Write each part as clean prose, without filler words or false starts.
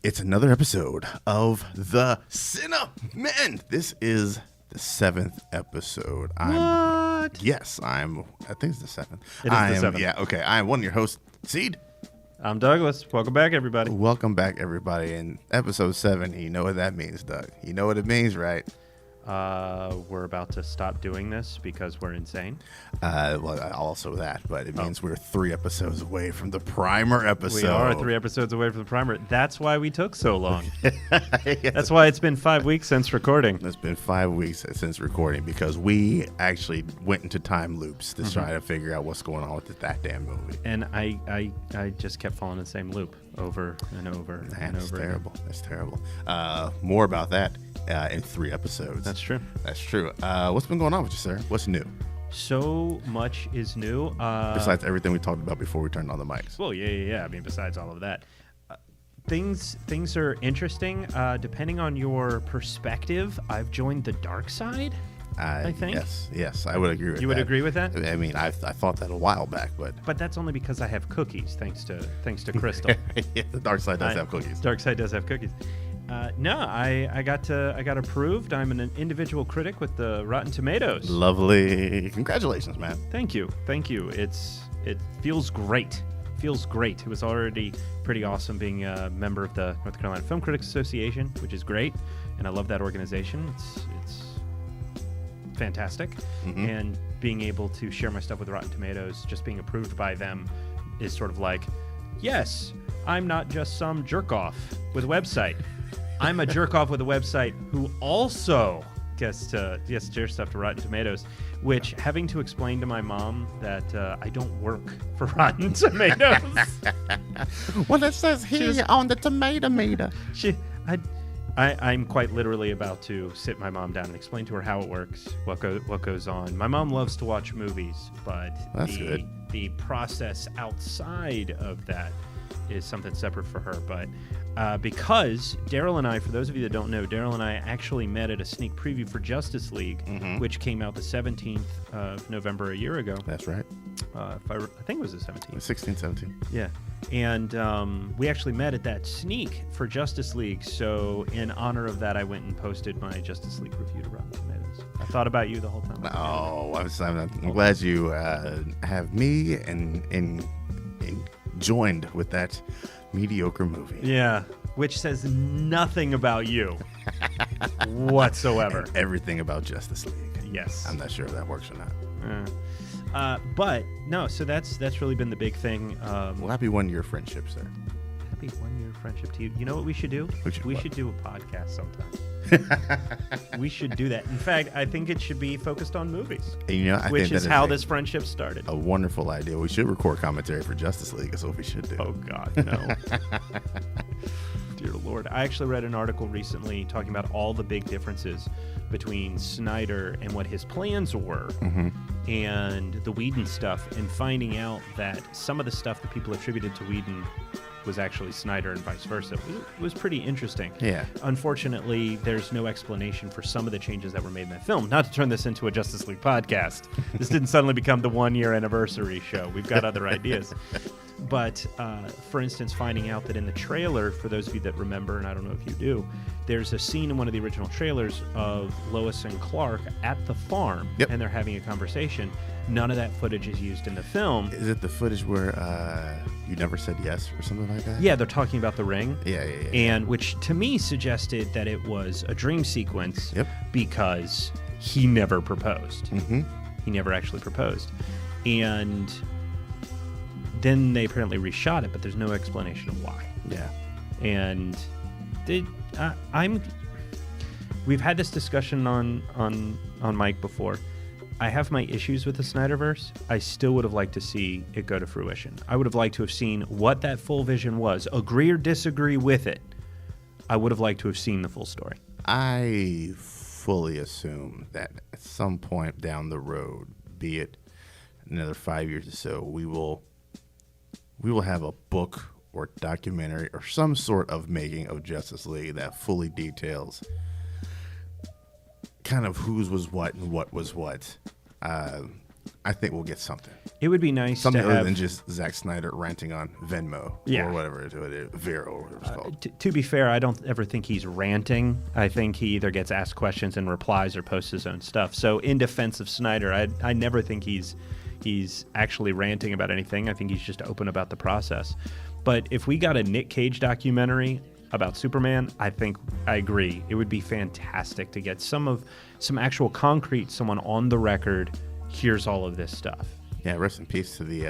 It's another episode of the Cine Men. This is the 7th episode. What? Yes, I think it's the 7th. It is the 7th. Yeah, okay. I am one of your hosts, Seed. I'm Douglas. Welcome back, everybody. Welcome back, everybody. In episode 7, you know what that means, Doug. You know what it means, right? We're about to stop doing this because we're insane. Well, also that, but it means we're 3 episodes away from the primer episode. We are 3 episodes away from the primer. That's why we took so long. Yes. That's why it's been 5 weeks since recording. It's been 5 weeks since recording because we actually went into time loops to try to figure out what's going on with that damn movie. And I just kept falling in the same loop over and over and over. Terrible. That's terrible. More about that in 3 episodes. That's true. That's true. What's been going on with you, sir? What's new? So much is new. Besides everything we talked about before we turned on the mics. Well, yeah. I mean, besides all of that. Things are interesting. Depending on your perspective, I've joined the dark side, I think. Yes, I would agree with that. You would agree with that? I mean, I thought that a while back, but that's only because I have cookies, thanks to Crystal. Yeah, the dark side does have cookies. Dark side does have cookies. No, I got approved. I'm an individual critic with the Rotten Tomatoes. Lovely. Congratulations, man. Thank you. It feels great. It was already pretty awesome being a member of the North Carolina Film Critics Association, which is great, and I love that organization. It's fantastic, and being able to share my stuff with Rotten Tomatoes, just being approved by them, is sort of like, yes, I'm not just some jerk off with a website. I'm a jerk off with a website who also gets to share stuff to Rotten Tomatoes, which, having to explain to my mom that I don't work for Rotten Tomatoes. Well, it says here on the tomato meter. I'm quite literally about to sit my mom down and explain to her how it works, what goes on. My mom loves to watch movies, but the process outside of that is something separate for her. But because Daryl and I, for those of you that don't know, Daryl and I actually met at a sneak preview for Justice League, which came out the 17th of November a year ago. That's right. I think it was the 17th. 16, 17. Yeah. And we actually met at that sneak for Justice League. So in honor of that, I went and posted my Justice League review to Rotten Tomatoes. I thought about you the whole time. Oh, I'm glad you have me and joined with that mediocre movie. Yeah, which says nothing about you whatsoever. And everything about Justice League. Yes. I'm not sure if that works or not. But no, so that's really been the big thing. Well, happy 1-year friendship, sir. Happy 1-year friendship to you. You know what we should do? We should do a podcast sometime. We should do that. In fact, I think it should be focused on movies, which is how this friendship started. A wonderful idea. We should record commentary for Justice League. That's what we should do. Oh, God, no. Dear Lord. I actually read an article recently talking about all the big differences between Snyder and what his plans were and the Whedon stuff, and finding out that some of the stuff that people attributed to Whedon was actually Snyder and vice versa. It was pretty interesting. Yeah. Unfortunately, there's no explanation for some of the changes that were made in that film. Not to turn this into a Justice League podcast. This didn't suddenly become the 1-year anniversary show. We've got other ideas. But, for instance, finding out that in the trailer, for those of you that remember, and I don't know if you do, there's a scene in one of the original trailers of Lois and Clark at the farm, and they're having a conversation. None of that footage is used in the film. Is it the footage where you never said yes or something like that? Yeah, they're talking about the ring. Yeah. And which to me suggested that it was a dream sequence because he never proposed. He never actually proposed. And then they apparently reshot it, but there's no explanation of why. Yeah. And we've had this discussion on Mike before. I have my issues with the Snyderverse. I still would have liked to see it go to fruition. I would have liked to have seen what that full vision was. Agree or disagree with it, I would have liked to have seen the full story. I fully assume that at some point down the road, be it another 5 years or so, we will have a book or documentary or some sort of making of Justice League that fully details kind of whose was what and what was what. I think we'll get something. It would be nice Something to other have, than just Zack Snyder ranting on Venmo or whatever Vero or whatever it's called. To be fair, I don't ever think he's ranting. I think he either gets asked questions and replies or posts his own stuff. So in defense of Snyder, I never think he's actually ranting about anything. I think he's just open about the process. But if we got a Nick Cage documentary about Superman, I think I agree. It would be fantastic to get some actual concrete, someone on the record, here's all of this stuff. Yeah, rest in peace to the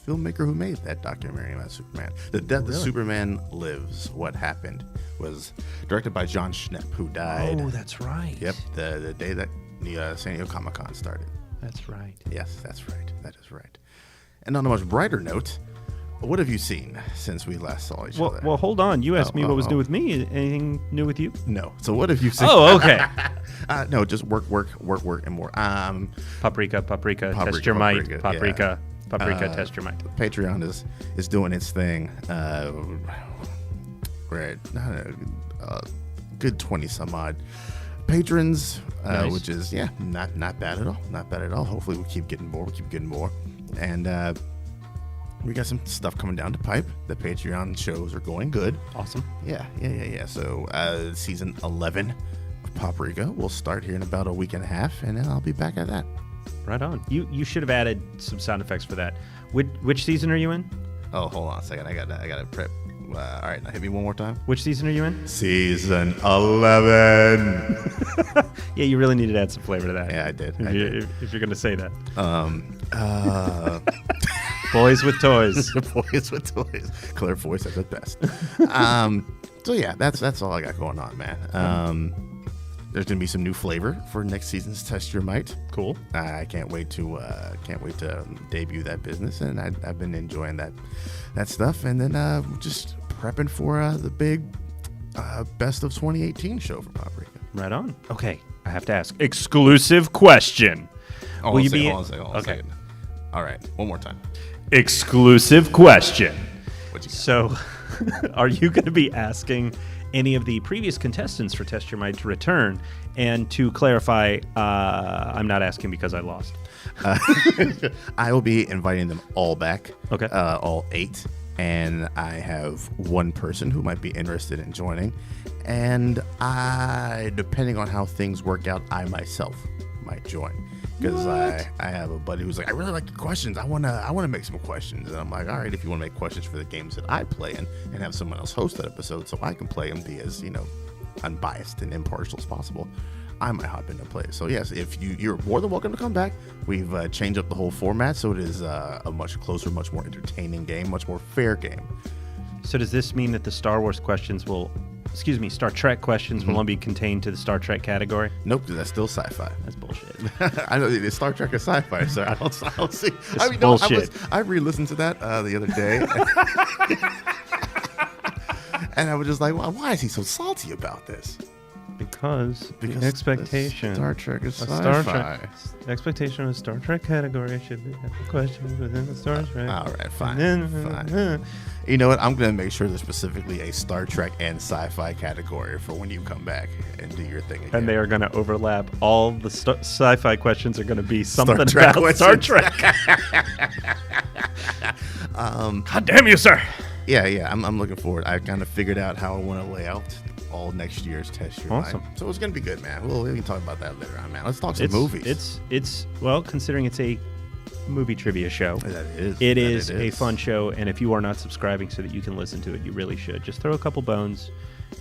filmmaker who made that documentary about Superman. The Death of Superman Lives, What Happened, was directed by John Schnepp, who died. Oh, that's right. Yep, the day that the San Diego Comic-Con started. That's right. Yes, that's right. That is right. And on a much brighter note, what have you seen since we last saw each other? Well, hold on. You asked me what was new with me. Anything new with you? No. So what have you seen? Oh, okay. No, just work, and more. Paprika, test your might. Paprika, test your might. Patreon is doing its thing. We're at good 20 some odd patrons, nice. Which is not bad at all. Not bad at all. Hopefully we keep getting more. And we got some stuff coming down the pipe. The Patreon shows are going good. Awesome. Yeah. So season 11 of Paprika will start here in about a week and a half, and then I'll be back at that. Right on. You should have added some sound effects for that. Which season are you in? Oh, hold on a second. I got to prep. All right, now hit me one more time. Which season are you in? Season 11. Yeah, you really needed to add some flavor to that. Yeah, I did. If you're going to say that. Boys with toys. Boys with toys. Claire Foy says it best. So yeah, that's all I got going on, man. There's gonna be some new flavor for next season's Test Your Might. Cool. I can't wait to debut that business, and I've been enjoying that stuff. And then just prepping for the big best of 2018 show for Paprika. Right on. Okay, I have to ask. Exclusive question. Hold on a second. All right, one more time. Exclusive question. What you got? So, are you going to be asking any of the previous contestants for Test Your Might to return? And to clarify, I'm not asking because I lost. I will be inviting them all back. Okay. All 8. And I have one person who might be interested in joining. And depending on how things work out, I myself might join. Because I have a buddy who's like, I really like your questions. I wanna make some questions. And I'm like, all right, if you want to make questions for the games that I play in, and have someone else host that episode so I can play them, be as unbiased and impartial as possible, I might hop in and play. So yes, if you're more than welcome to come back. We've changed up the whole format, so it is a much closer, much more entertaining game, much more fair game. So does this mean that the Star Trek questions will only be contained to the Star Trek category? Nope, that's still sci-fi. That's bullshit. I know it's Star Trek is sci-fi, so I don't see. Bullshit. I re-listened to that the other day, and I was just like, well, why is he so salty about this? Because the expectation. Star Trek is sci-fi. Expectation of Star Trek category should be questions within the Star Trek. All right, fine. You know what? I'm going to make sure there's specifically a Star Trek and sci-fi category for when you come back and do your thing again. And they are going to overlap. All the sci-fi questions are going to be something Star Trek about Star Trek. God damn you, sir. Yeah. I'm looking forward. I kind of figured out how I want to lay out all next year's Test Your Might. So it's going to be good, man. We can talk about that later on, man. Let's talk some movies. Well, considering it's a movie trivia show, it is a fun show, and if you are not subscribing so that you can listen to it, you really should. Just throw a couple bones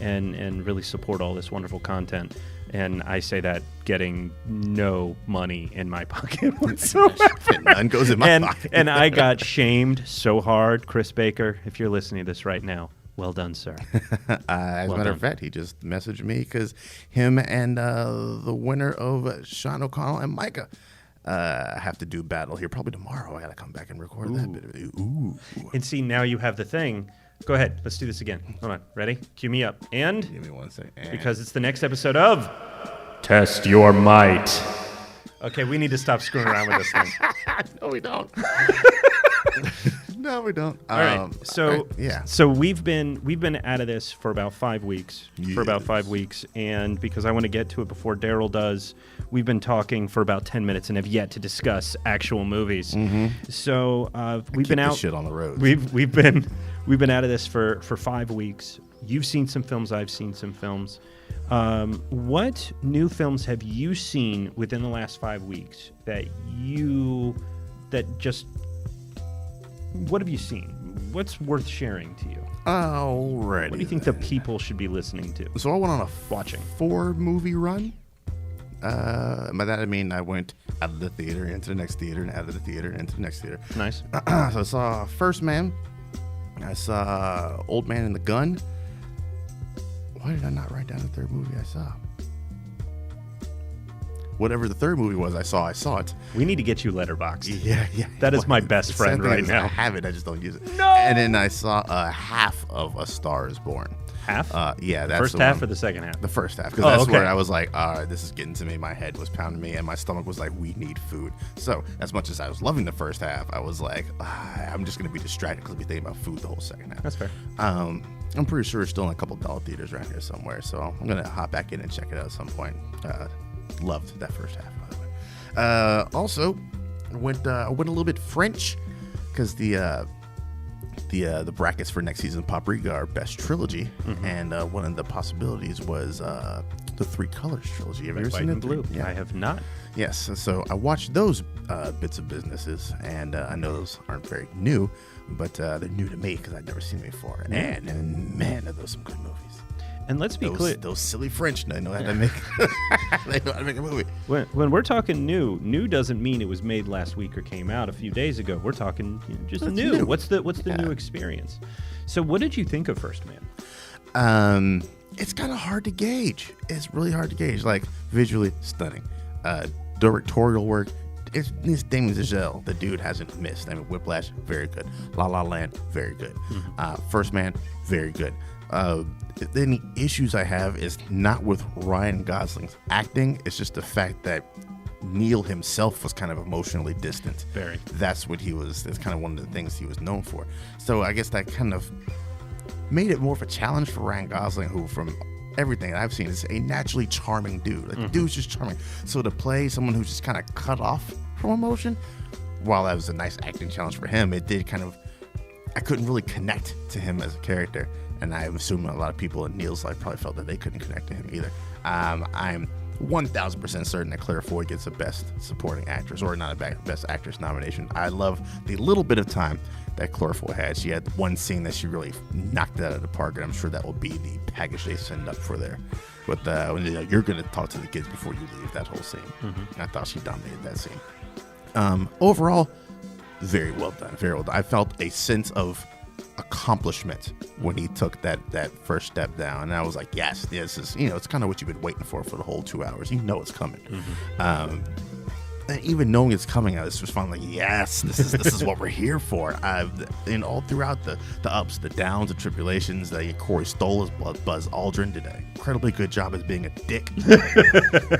and really support all this wonderful content. And I say that getting no money in my pocket whatsoever. None goes in my pocket. And I got shamed so hard. Chris Baker, if you're listening to this right now, well done, sir. As a matter of fact, he just messaged me because him and the winner of Sean O'Connell and Micah have to do battle here probably tomorrow. I got to come back and record that bit of it. Ooh. And see, now you have the thing. Go ahead. Let's do this again. Hold on. Ready? Cue me up. And give me 1 second. Because it's the next episode of Test Your Might. Okay, we need to stop screwing around with this thing. No, we don't. No, we don't. All right. So yeah. So we've been out of this for about 5 weeks. And because I want to get to it before Daryl does, we've been talking for about 10 minutes and have yet to discuss actual movies. Mm-hmm. So we've been out. Shit on the road. We've been out of this for 5 weeks. You've seen some films. I've seen some films. What new films have you seen within the last 5 weeks what have you seen? What's worth sharing to you? Alrighty. What do you think the people should be listening to? So I went on a watching 4-movie run. By that I mean I went out of the theater into the next theater and out of the theater into the next theater. Nice. So I saw First Man. I saw Old Man and the Gun. Why did I not write down the third movie I saw? Whatever the third movie was I saw it. We need to get you Letterboxd. Yeah. That is my best friend right now. I have it, I just don't use it. No! And then I saw half of A Star is Born. Half? Yeah, that's first the half one. or the second half? The first half, because that's where I was like, all right, this is getting to me. My head was pounding me, and my stomach was like, we need food. So as much as I was loving the first half, I was like, I'm just going to be distracted because I'll be thinking about food the whole second half. That's fair. I'm pretty sure it's still in a couple dollar theaters around here somewhere, so I'm going to hop back in and check it out at some point. Loved that first half, by the way. Also, I went a little bit French because the brackets for next season Paprika are best trilogy, and one of the possibilities was the Three Colors trilogy. Have you ever seen it? Blue. Yeah. I have not. Yes, so I watched those bits of businesses, and I know those aren't very new, but they're new to me because I'd never seen them before. And man, are those some good movies. And let's be clear, those silly French, they know how to make they know how to make a movie. When we're talking new doesn't mean it was made last week or came out a few days ago. We're talking just new. What's the new experience? So what did you think of First Man? It's kind of hard to gauge. It's really hard to gauge. Like visually stunning, directorial work. It's Damien Chazelle. The dude hasn't missed. I mean, Whiplash, very good. La La Land, very good. First Man, very good. The only issues I have is not with Ryan Gosling's acting. It's just the fact that Neil himself was kind of emotionally distant. Very. That's what he was. That's kind of one of the things he was known for. So I guess that kind of made it more of a challenge for Ryan Gosling, who from everything I've seen is a naturally charming dude. Like the dude's just charming. So to play someone who's just kind of cut off from emotion, while that was a nice acting challenge for him, it did kind of, I couldn't really connect to him as a character. And I'm assuming a lot of people in Neil's life probably felt that they couldn't connect to him either. I'm 1,000% certain that Claire Foy gets a Best Supporting Actress, or not a Best Actress nomination. I love the little bit of time that Claire Foy had. She had one scene that she really knocked it out of the park, and I'm sure that will be the package they send up for there. But when you're going to talk to the kids before you leave, that whole scene. I thought she dominated that scene. Overall, very well done. Very well done. I felt a sense of accomplishment when he took that first step down, and I was like, yes, this is, it's kind of what you've been waiting for the whole 2 hours. It's coming. And even knowing it's coming out, it's just fun. Like, yes, this is what we're here for. And all throughout the ups, the downs, the tribulations, Corey Stoll as Buzz Aldrin did an incredibly good job as being a dick.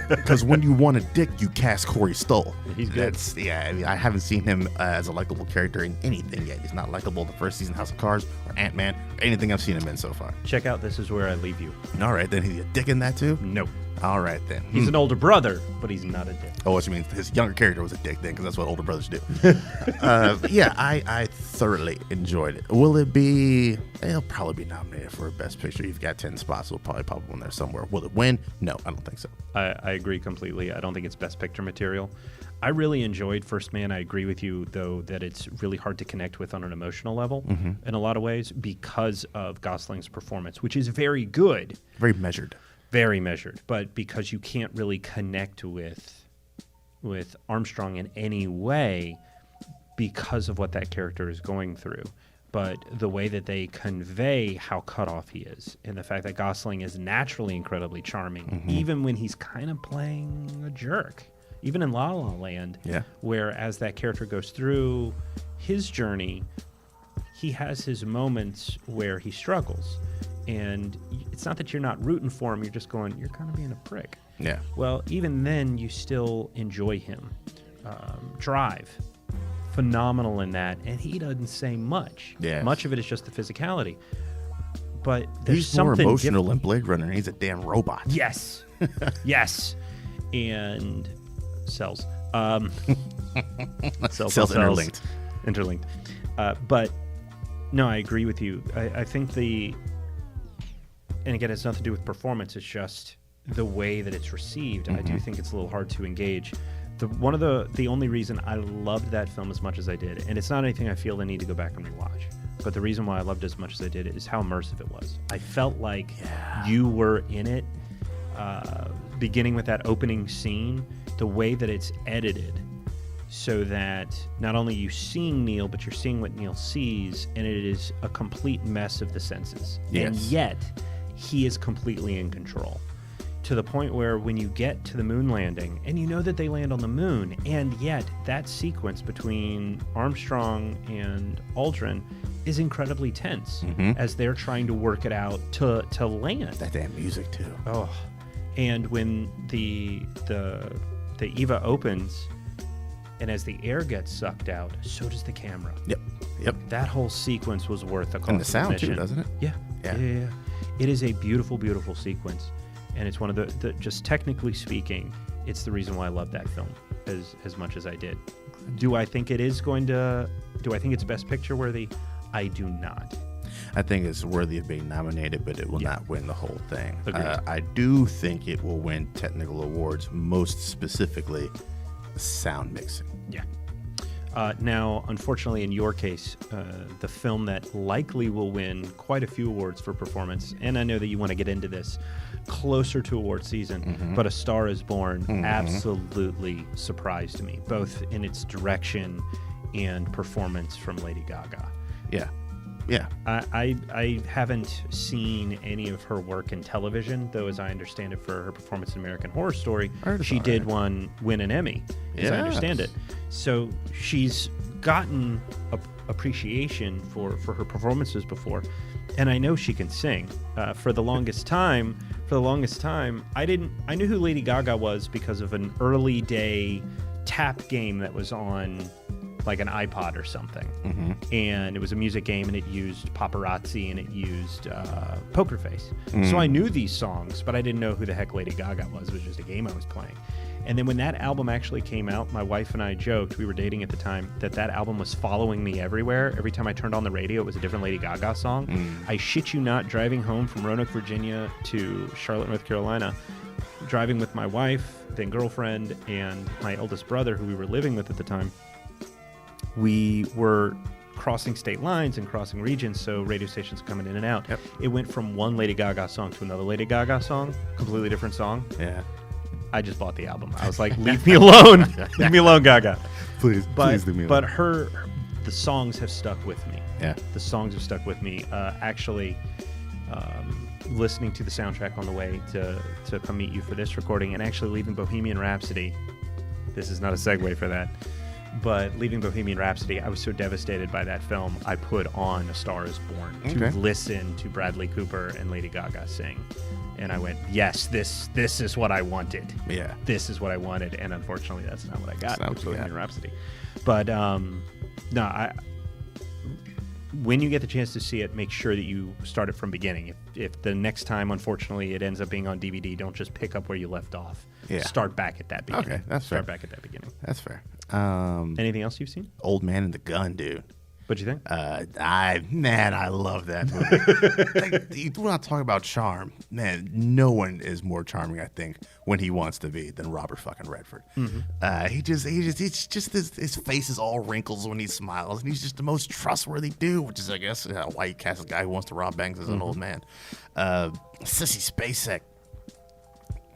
Because when you want a dick, you cast Corey Stoll. He's good. I haven't seen him as a likable character in anything yet. He's not likable the first season House of Cards or Ant-Man or anything I've seen him in so far. Check out This Is Where I Leave You. All right, then he's a dick in that too? Nope. All right, then. He's an older brother, but he's not a dick. Oh, what you mean? His younger character was a dick then, because that's what older brothers do. Yeah, I thoroughly enjoyed it. Will it be... It'll probably be nominated for Best Picture. You've got 10 spots. It'll probably pop up in there somewhere. Will it win? No, I don't think so. I agree completely. I don't think it's Best Picture material. I really enjoyed First Man. I agree with you, though, that it's really hard to connect with on an emotional level in a lot of ways because of Gosling's performance, which is very good. Very measured. Very measured, but because you can't really connect with Armstrong in any way because of what that character is going through. But the way that they convey how cut off he is, and the fact that Gosling is naturally incredibly charming, even when he's kind of playing a jerk, even in La La Land, where as that character goes through his journey, he has his moments where he struggles. And it's not that you're not rooting for him, you're just going, you're kind of being a prick. Yeah. Well, even then, you still enjoy him. Drive. phenomenal in that, and he doesn't say much. Yes. Much of it is just the physicality. But there's He's more something emotional different. than Blade Runner, and he's a damn robot. Yes. Yes. And cells. Cells interlinked. Interlinked. But no, I agree with you. I think and again, it's nothing to do with performance. It's just the way that it's received. I do think it's a little hard to engage. The only reason I loved that film as much as I did, and it's not anything I feel the need to go back and rewatch, but the reason why I loved it as much as I did is how immersive it was. I felt like you were in it, beginning with that opening scene, the way that it's edited, so that not only you seeing Neil, but you're seeing what Neil sees, and it is a complete mess of the senses. Yes. And yet, he is completely in control. To the point where when you get to the moon landing, and you know that they land on the moon, and yet that sequence between Armstrong and Aldrin is incredibly tense as they're trying to work it out to land. That damn music too. Oh, and when the Eva opens, and as the air gets sucked out, so does the camera. Yep. That whole sequence was worth the cost. And the sound of too, admission. doesn't it? Yeah. It is a beautiful, beautiful sequence, and it's one of the just technically speaking, it's the reason why I love that film as much as I did. Do I think it's Best Picture worthy? I do not. I think it's worthy of being nominated, but it will not win the whole thing. Agreed. I do think it will win technical awards, most specifically sound mixing. Yeah. Now, unfortunately, in your case, the film that likely will win quite a few awards for performance, and I know that you want to get into this closer to award season, but A Star is Born absolutely surprised me, both in its direction and performance from Lady Gaga. Yeah. I haven't seen any of her work in television, though, as I understand it, for her performance in American Horror Story, she did win an Emmy, as I understand it. So she's gotten appreciation for her performances before, and I know she can sing. For the longest time, I knew who Lady Gaga was because of an early day tap game that was on like an iPod or something. And it was a music game, and it used Paparazzi, and it used Poker Face. So I knew these songs, but I didn't know who the heck Lady Gaga was. It was just a game I was playing. And then when that album actually came out, my wife and I joked, we were dating at the time, that album was following me everywhere. Every time I turned on the radio, it was a different Lady Gaga song. I shit you not, driving home from Roanoke, Virginia to Charlotte, North Carolina, driving with my wife, then girlfriend, and my eldest brother, who we were living with at the time, we were crossing state lines and crossing regions, so radio stations coming in and out. Yep. It went from one Lady Gaga song to another Lady Gaga song, completely different song. Yeah. I just bought the album. I was like, leave me alone. Leave me alone, Gaga. Please leave me alone. But the songs have stuck with me. Yeah. The songs have stuck with me. Actually, listening to the soundtrack on the way to come meet you for this recording, and actually leaving Bohemian Rhapsody. This is not a segue for that. But leaving Bohemian Rhapsody, I was so devastated by that film, I put on A Star is Born to listen to Bradley Cooper and Lady Gaga sing. And I went, yes, this is what I wanted. Yeah. This is what I wanted. And unfortunately, that's not what I got with Bohemian got. Rhapsody. But when you get the chance to see it, make sure that you start it from beginning. If the next time, unfortunately, it ends up being on DVD, don't just pick up where you left off. Yeah. Start back at that beginning. Okay, that's fair. Start back at that beginning. That's fair. Anything else you've seen? Old Man and the Gun, dude. What'd you think? I love that movie. We're not talking about charm. Man, no one is more charming, I think, when he wants to be than Robert fucking Redford. He's just his face is all wrinkles when he smiles, and he's just the most trustworthy dude, which is, I guess, why he cast a guy who wants to rob banks as an old man. Sissy Spacek,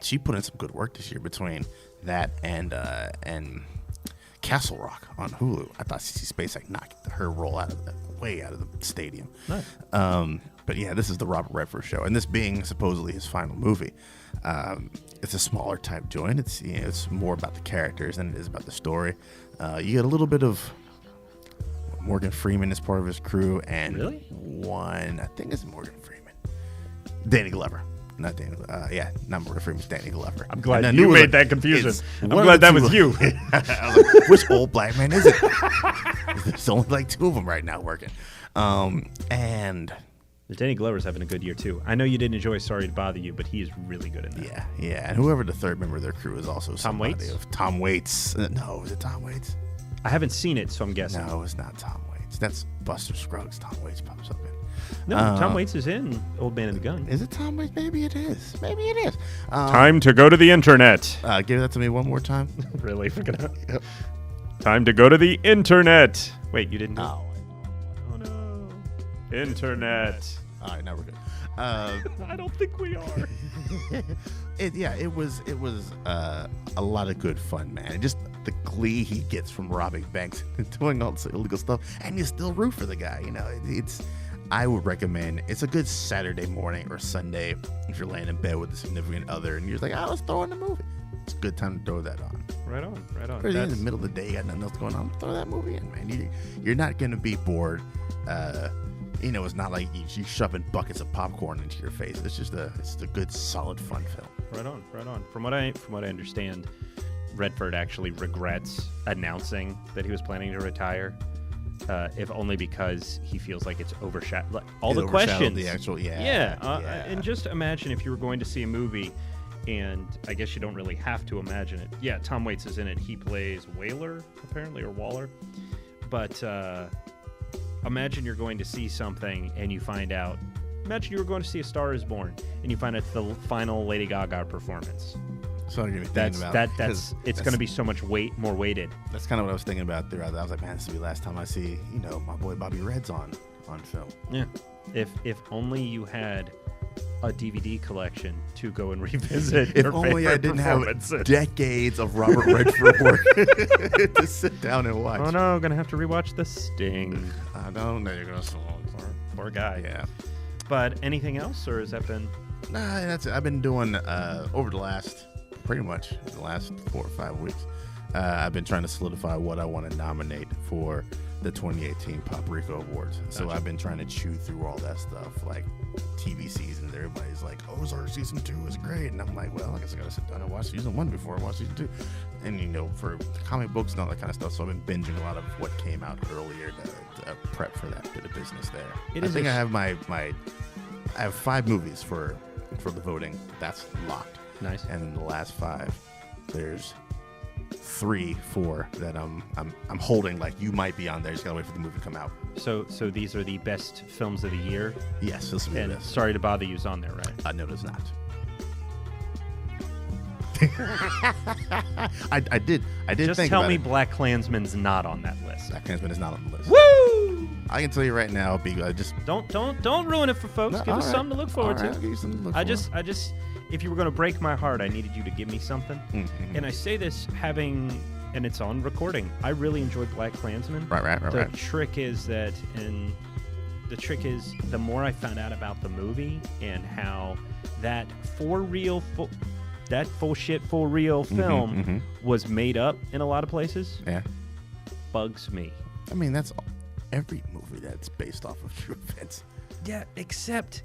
she put in some good work this year between that and Castle Rock on Hulu. I thought Cece Spacek knocked her role way out of the stadium. Nice. But yeah, this is the Robert Redford show, and this being supposedly his final movie, it's a smaller type joint. It's more about the characters than it is about the story. You get a little bit of Morgan Freeman as part of his crew, and really? I think it's Morgan Freeman, Danny Glover. Not Danny. Not Morgan Freeman. Danny Glover. I'm glad you made that confusion. I'm glad that was you. I was like, which old black man is it? There's only like 2 of them right now working. And Danny Glover's having a good year too. I know you didn't enjoy Sorry to Bother You, but he is really good in that. Yeah. And whoever the third member of their crew is also Tom Waits? Tom Waits. No, is it Tom Waits? I haven't seen it, so I'm guessing. No, it's not Tom Waits. That's Buster Scruggs. Tom Waits pops up in. No, Tom Waits is in Old Man and the Gun. Is it Tom Waits? Maybe it is. Time to go to the internet. Give that to me one more time. Really? Yep. Time to go to the internet. Wait, you didn't do Oh. Oh, no. Internet. All right, now we're good. I don't think we are. It was a lot of good fun, man. And just the glee he gets from robbing banks and doing all this illegal stuff, and you still root for the guy. You know, I would recommend. It's a good Saturday morning or Sunday if you're laying in bed with a significant other, and you're just like, let's throw in a movie. It's a good time to throw that on. Right on. Or in the middle of the day, you got nothing else going on. Throw that movie in, man. You're not gonna be bored. It's not like you shoving buckets of popcorn into your face. It's a good, solid, fun film. Right on. From what I understand, Redford actually regrets announcing that he was planning to retire, if only because he feels like it's overshadowed. Like, all the questions. The actual, And just imagine if you were going to see a movie, and I guess you don't really have to imagine it. Yeah, Tom Waits is in it. He plays Whaler, apparently, or Waller. But imagine you're going to see something and you find out. Imagine you were going to see A Star Is Born and you find it's the final Lady Gaga performance. So I'm thinking about it's going to be so much more weighted. That's kind of what I was thinking about throughout. I was like, man, this will be the last time I see my boy Bobby Red's on film. Yeah, if only you had a DVD collection to go and revisit. If only I didn't have decades of Robert Redford work to sit down and watch. Oh no, gonna have to rewatch The Sting. I don't know. You're gonna Poor guy. Yeah. But anything else, or has that been? Nah, that's it. I've been doing over the last 4 or 5 weeks. I've been trying to solidify what I want to nominate for the 2018 Paprika Awards. Gotcha. So I've been trying to chew through all that stuff, like TV seasons. Everybody's like, Ozark season 2 is great, and I'm like, well, I guess I gotta sit down and watch season 1 before I watch season 2. And for comic books and all that kind of stuff. So I've been binging a lot of what came out earlier to prep for that bit of business there. I have 5 movies for the voting. That's locked. Nice. And in the last 5, there's 3, 4 that I'm holding. Like, you might be on there. Just gotta wait for the movie to come out. So these are the best films of the year. Yes, this will be the best. Sorry to Bother You's on there, right? No, it's not. I did. Just think tell about me it. Black Klansman's not on that list. Black Klansman is not on the list. Woo! I can tell you right now. Don't ruin it for folks. No, Give us right. something to look forward All right, to. I'll give you something to look forward. I just, if you were going to break my heart, I needed you to give me something. Mm-hmm. And I say this and it's on recording. I really enjoyed Black Klansman. Right. The trick is the more I found out about the movie and how that full real film was made up in a lot of places. Yeah. Bugs me. I mean, that's every movie that's based off of true events. Yeah, except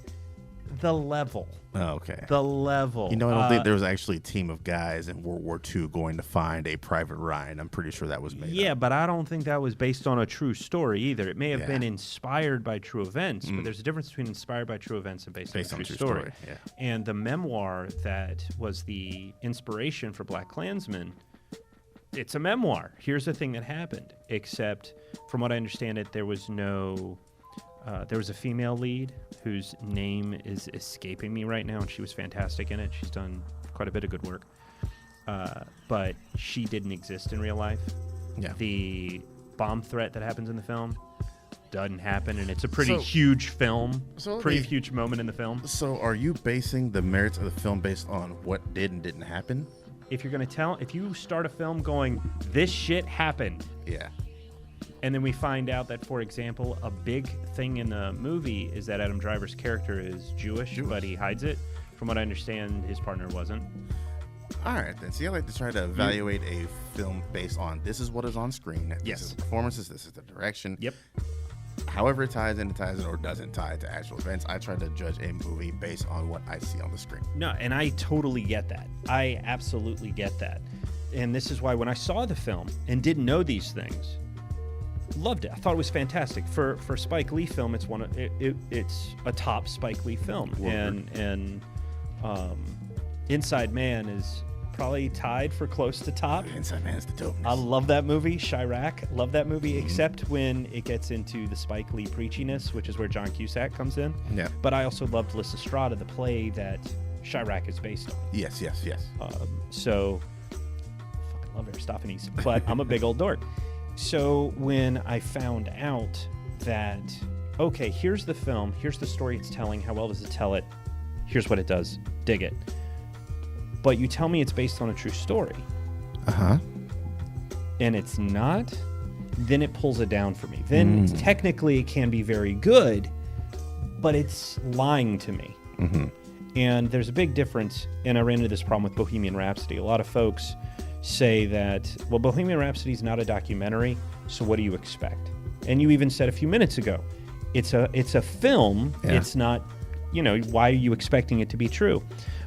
the level. Oh, okay. The level. I don't think there was actually a team of guys in World War II going to find a Private Ryan. I'm pretty sure that was made up. Yeah, but I don't think that was based on a true story either. It may have been inspired by true events, but there's a difference between inspired by true events and based on a true story. Yeah. And the memoir that was the inspiration for Black Klansman, it's a memoir. Here's the thing that happened, except from what I understand it, there was a female lead whose name is escaping me right now, and she was fantastic in it. She's done quite a bit of good work. But she didn't exist in real life. Yeah. The bomb threat that happens in the film doesn't happen, and it's a pretty huge film. Huge moment in the film. So are you basing the merits of the film based on what did and didn't happen? If you start a film going, this shit happened. Yeah. And then we find out that, for example, a big thing in the movie is that Adam Driver's character is Jewish, but he hides it. From what I understand, his partner wasn't. All right, then. See, I like to try to evaluate a film based on this is what is on screen. Yes. This is the performances. This is the direction. Yep. however it ties in or doesn't tie to actual events. I try to judge a movie based on what I see on the screen. No, and I totally get that. I absolutely get that. And this is why when I saw the film and didn't know these things, loved it. I thought it was fantastic. For Spike Lee film, it's it's a top Spike Lee film. Word. And Inside Man is probably tied for close to top. Inside Man's the dopeness. I love that movie. Chirac, love that movie, except when it gets into the Spike Lee preachiness, which is where John Cusack comes in. Yeah. But I also loved Lysistrata, the play that Chirac is based on. Yes. So, fucking love Aristophanes, but I'm a big old dork. So when I found out that, okay, here's the film, here's the story it's telling, how well does it tell it, here's what it does, dig it. But you tell me it's based on a true story. Uh-huh. And it's not, then it pulls it down for me. Then technically it can be very good, but it's lying to me. Mm-hmm. And there's a big difference, and I ran into this problem with Bohemian Rhapsody. A lot of folks say that, well, Bohemian Rhapsody is not a documentary, so what do you expect? And you even said a few minutes ago, it's a film, it's not, why are you expecting it to be true?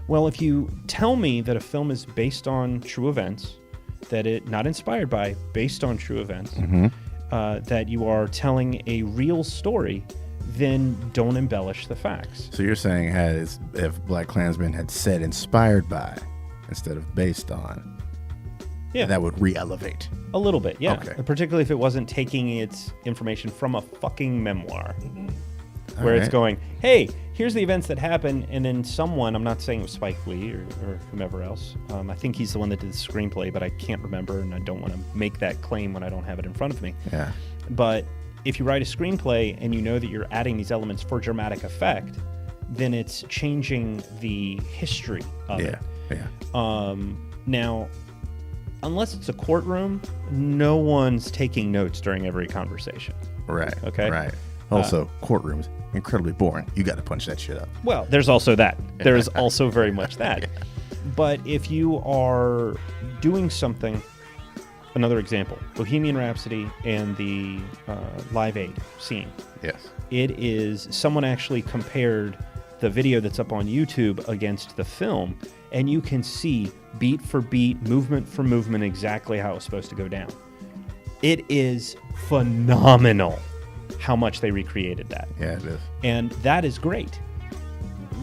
Well, if you tell me that a film is based on true events, that it, not inspired by, based on true events, that you are telling a real story, then don't embellish the facts. So you're saying if Black Klansman had said inspired by instead of based on, that would re-elevate. A little bit, yeah. Okay. Particularly if it wasn't taking its information from a fucking memoir. Where it's going, hey, here's the events that happened, and then someone, I'm not saying it was Spike Lee or whomever else, I think he's the one that did the screenplay, but I can't remember, and I don't want to make that claim when I don't have it in front of me. Yeah. But if you write a screenplay and you know that you're adding these elements for dramatic effect, then it's changing the history of it. Yeah. Now, unless it's a courtroom, no one's taking notes during every conversation. Right. Okay. Right. Also, courtrooms, incredibly boring. You got to punch that shit up. Well, there's also that. There is also very much that. But if you are doing something, another example, Bohemian Rhapsody and the Live Aid scene. Yes. It is, someone actually compared the video that's up on YouTube against the film, and you can see beat for beat, movement for movement, exactly how it's supposed to go down. It is phenomenal how much they recreated that. Yeah, it is. And that is great.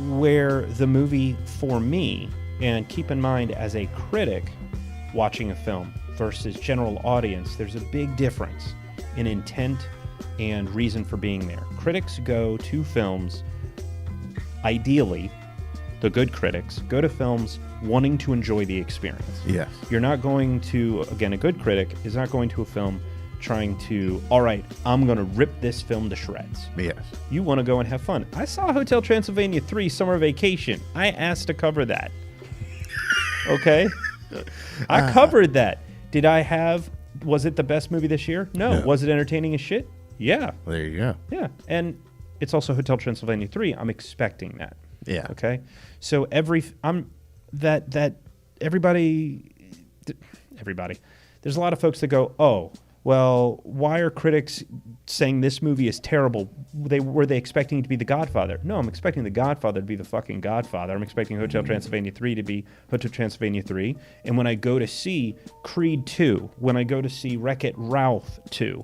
Where the movie, for me, and keep in mind as a critic watching a film versus general audience, there's a big difference in intent and reason for being there. Critics go to films, ideally, the good critics go to films wanting to enjoy the experience. Yes. You're not going to, again, a good critic is not going to a film trying to, all right, I'm going to rip this film to shreds. Yes. You want to go and have fun. I saw Hotel Transylvania 3 Summer Vacation. I asked to cover that. Okay? I covered that. Did I have, was it the best movie this year? No. Was it entertaining as shit? Yeah. Well, there you go. Yeah. And it's also Hotel Transylvania 3. I'm expecting that. Yeah. Okay? So everybody, there's a lot of folks that go, oh, well, why are critics saying this movie is terrible? Were they expecting it to be The Godfather? No, I'm expecting The Godfather to be the fucking Godfather. I'm expecting Hotel Transylvania 3 to be Hotel Transylvania 3. And when I go to see Creed 2, when I go to see Wreck-It Ralph 2,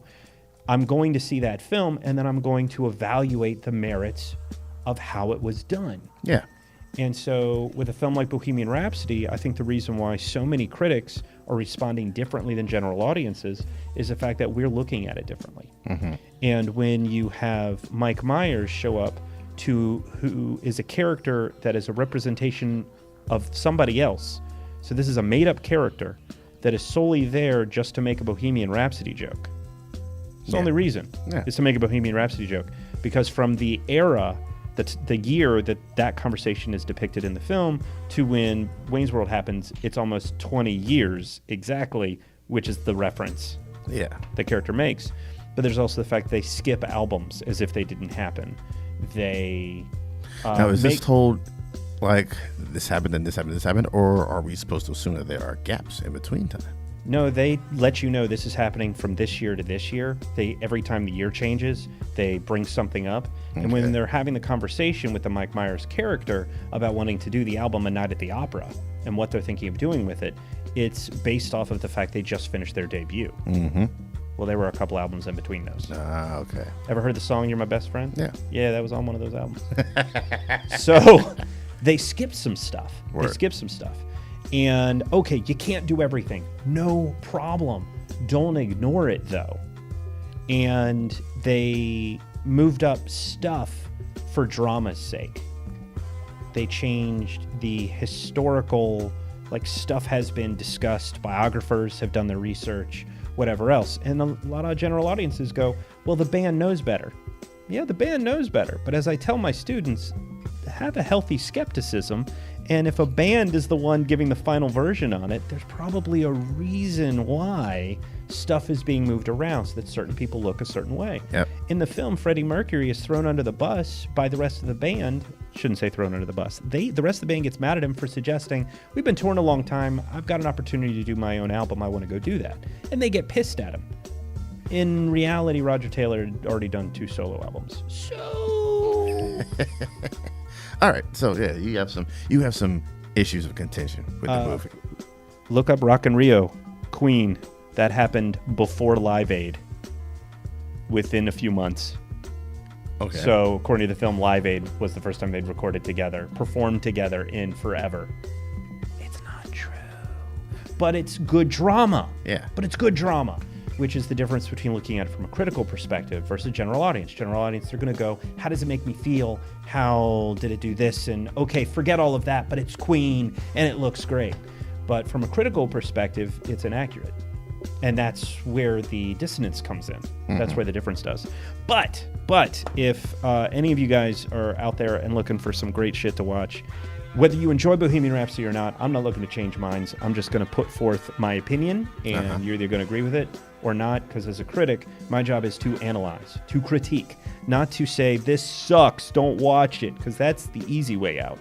I'm going to see that film, and then I'm going to evaluate the merits of how it was done. Yeah. And so with a film like Bohemian Rhapsody, I think the reason why so many critics are responding differently than general audiences is the fact that we're looking at it differently. Mm-hmm. And when you have Mike Myers show up who is a character that is a representation of somebody else. So this is a made-up character that is solely there just to make a Bohemian Rhapsody joke. It's the only reason is to make a Bohemian Rhapsody joke. Because from the era, that's the year that conversation is depicted in the film, to when Wayne's World happens, it's almost 20 years exactly, which is the reference the character makes. But there's also the fact they skip albums as if they didn't happen. They now is this told like this happened and this happened, this happened, or are we supposed to assume that there are gaps in between time? No, they let you know this is happening from this year to this year. Every time the year changes, they bring something up. And when they're having the conversation with the Mike Myers character about wanting to do the album A Night at the Opera and what they're thinking of doing with it, it's based off of the fact they just finished their debut. Mm-hmm. Well, there were a couple albums in between those. Okay. Ever heard the song You're My Best Friend? Yeah. Yeah, that was on one of those albums. So they skipped some stuff. Word. They skipped some stuff. And, okay, you can't do everything. No problem. Don't ignore it, though. And they moved up stuff for drama's sake. They changed the historical, like, stuff has been discussed. Biographers have done their research, whatever else. And a lot of general audiences go, well, the band knows better. Yeah, the band knows better. But as I tell my students, have a healthy skepticism. And if a band is the one giving the final version on it, there's probably a reason why stuff is being moved around so that certain people look a certain way. Yep. In the film, Freddie Mercury is thrown under the bus by the rest of the band. Shouldn't say thrown under the bus. The rest of the band gets mad at him for suggesting, we've been touring a long time. I've got an opportunity to do my own album. I want to go do that. And they get pissed at him. In reality, Roger Taylor had already done 2 solo albums. So... All right, so yeah, you have some issues of contention with the movie. Look up Rock in Rio, Queen. That happened before Live Aid, within a few months. Okay. So according to the film, Live Aid was the first time they'd recorded together, performed together in Forever. It's not true, but it's good drama. Yeah. But it's good drama, which is the difference between looking at it from a critical perspective versus general audience. General audience, they're going to go, how does it make me feel? How did it do this? And okay, forget all of that, but it's Queen and it looks great. But from a critical perspective, it's inaccurate. And that's where the dissonance comes in. Mm-hmm. That's where the difference does. But if any of you guys are out there and looking for some great shit to watch, whether you enjoy Bohemian Rhapsody or not, I'm not looking to change minds. I'm just going to put forth my opinion, and you're either going to agree with it or not, because as a critic, my job is to analyze, to critique, not to say, this sucks, don't watch it, because that's the easy way out.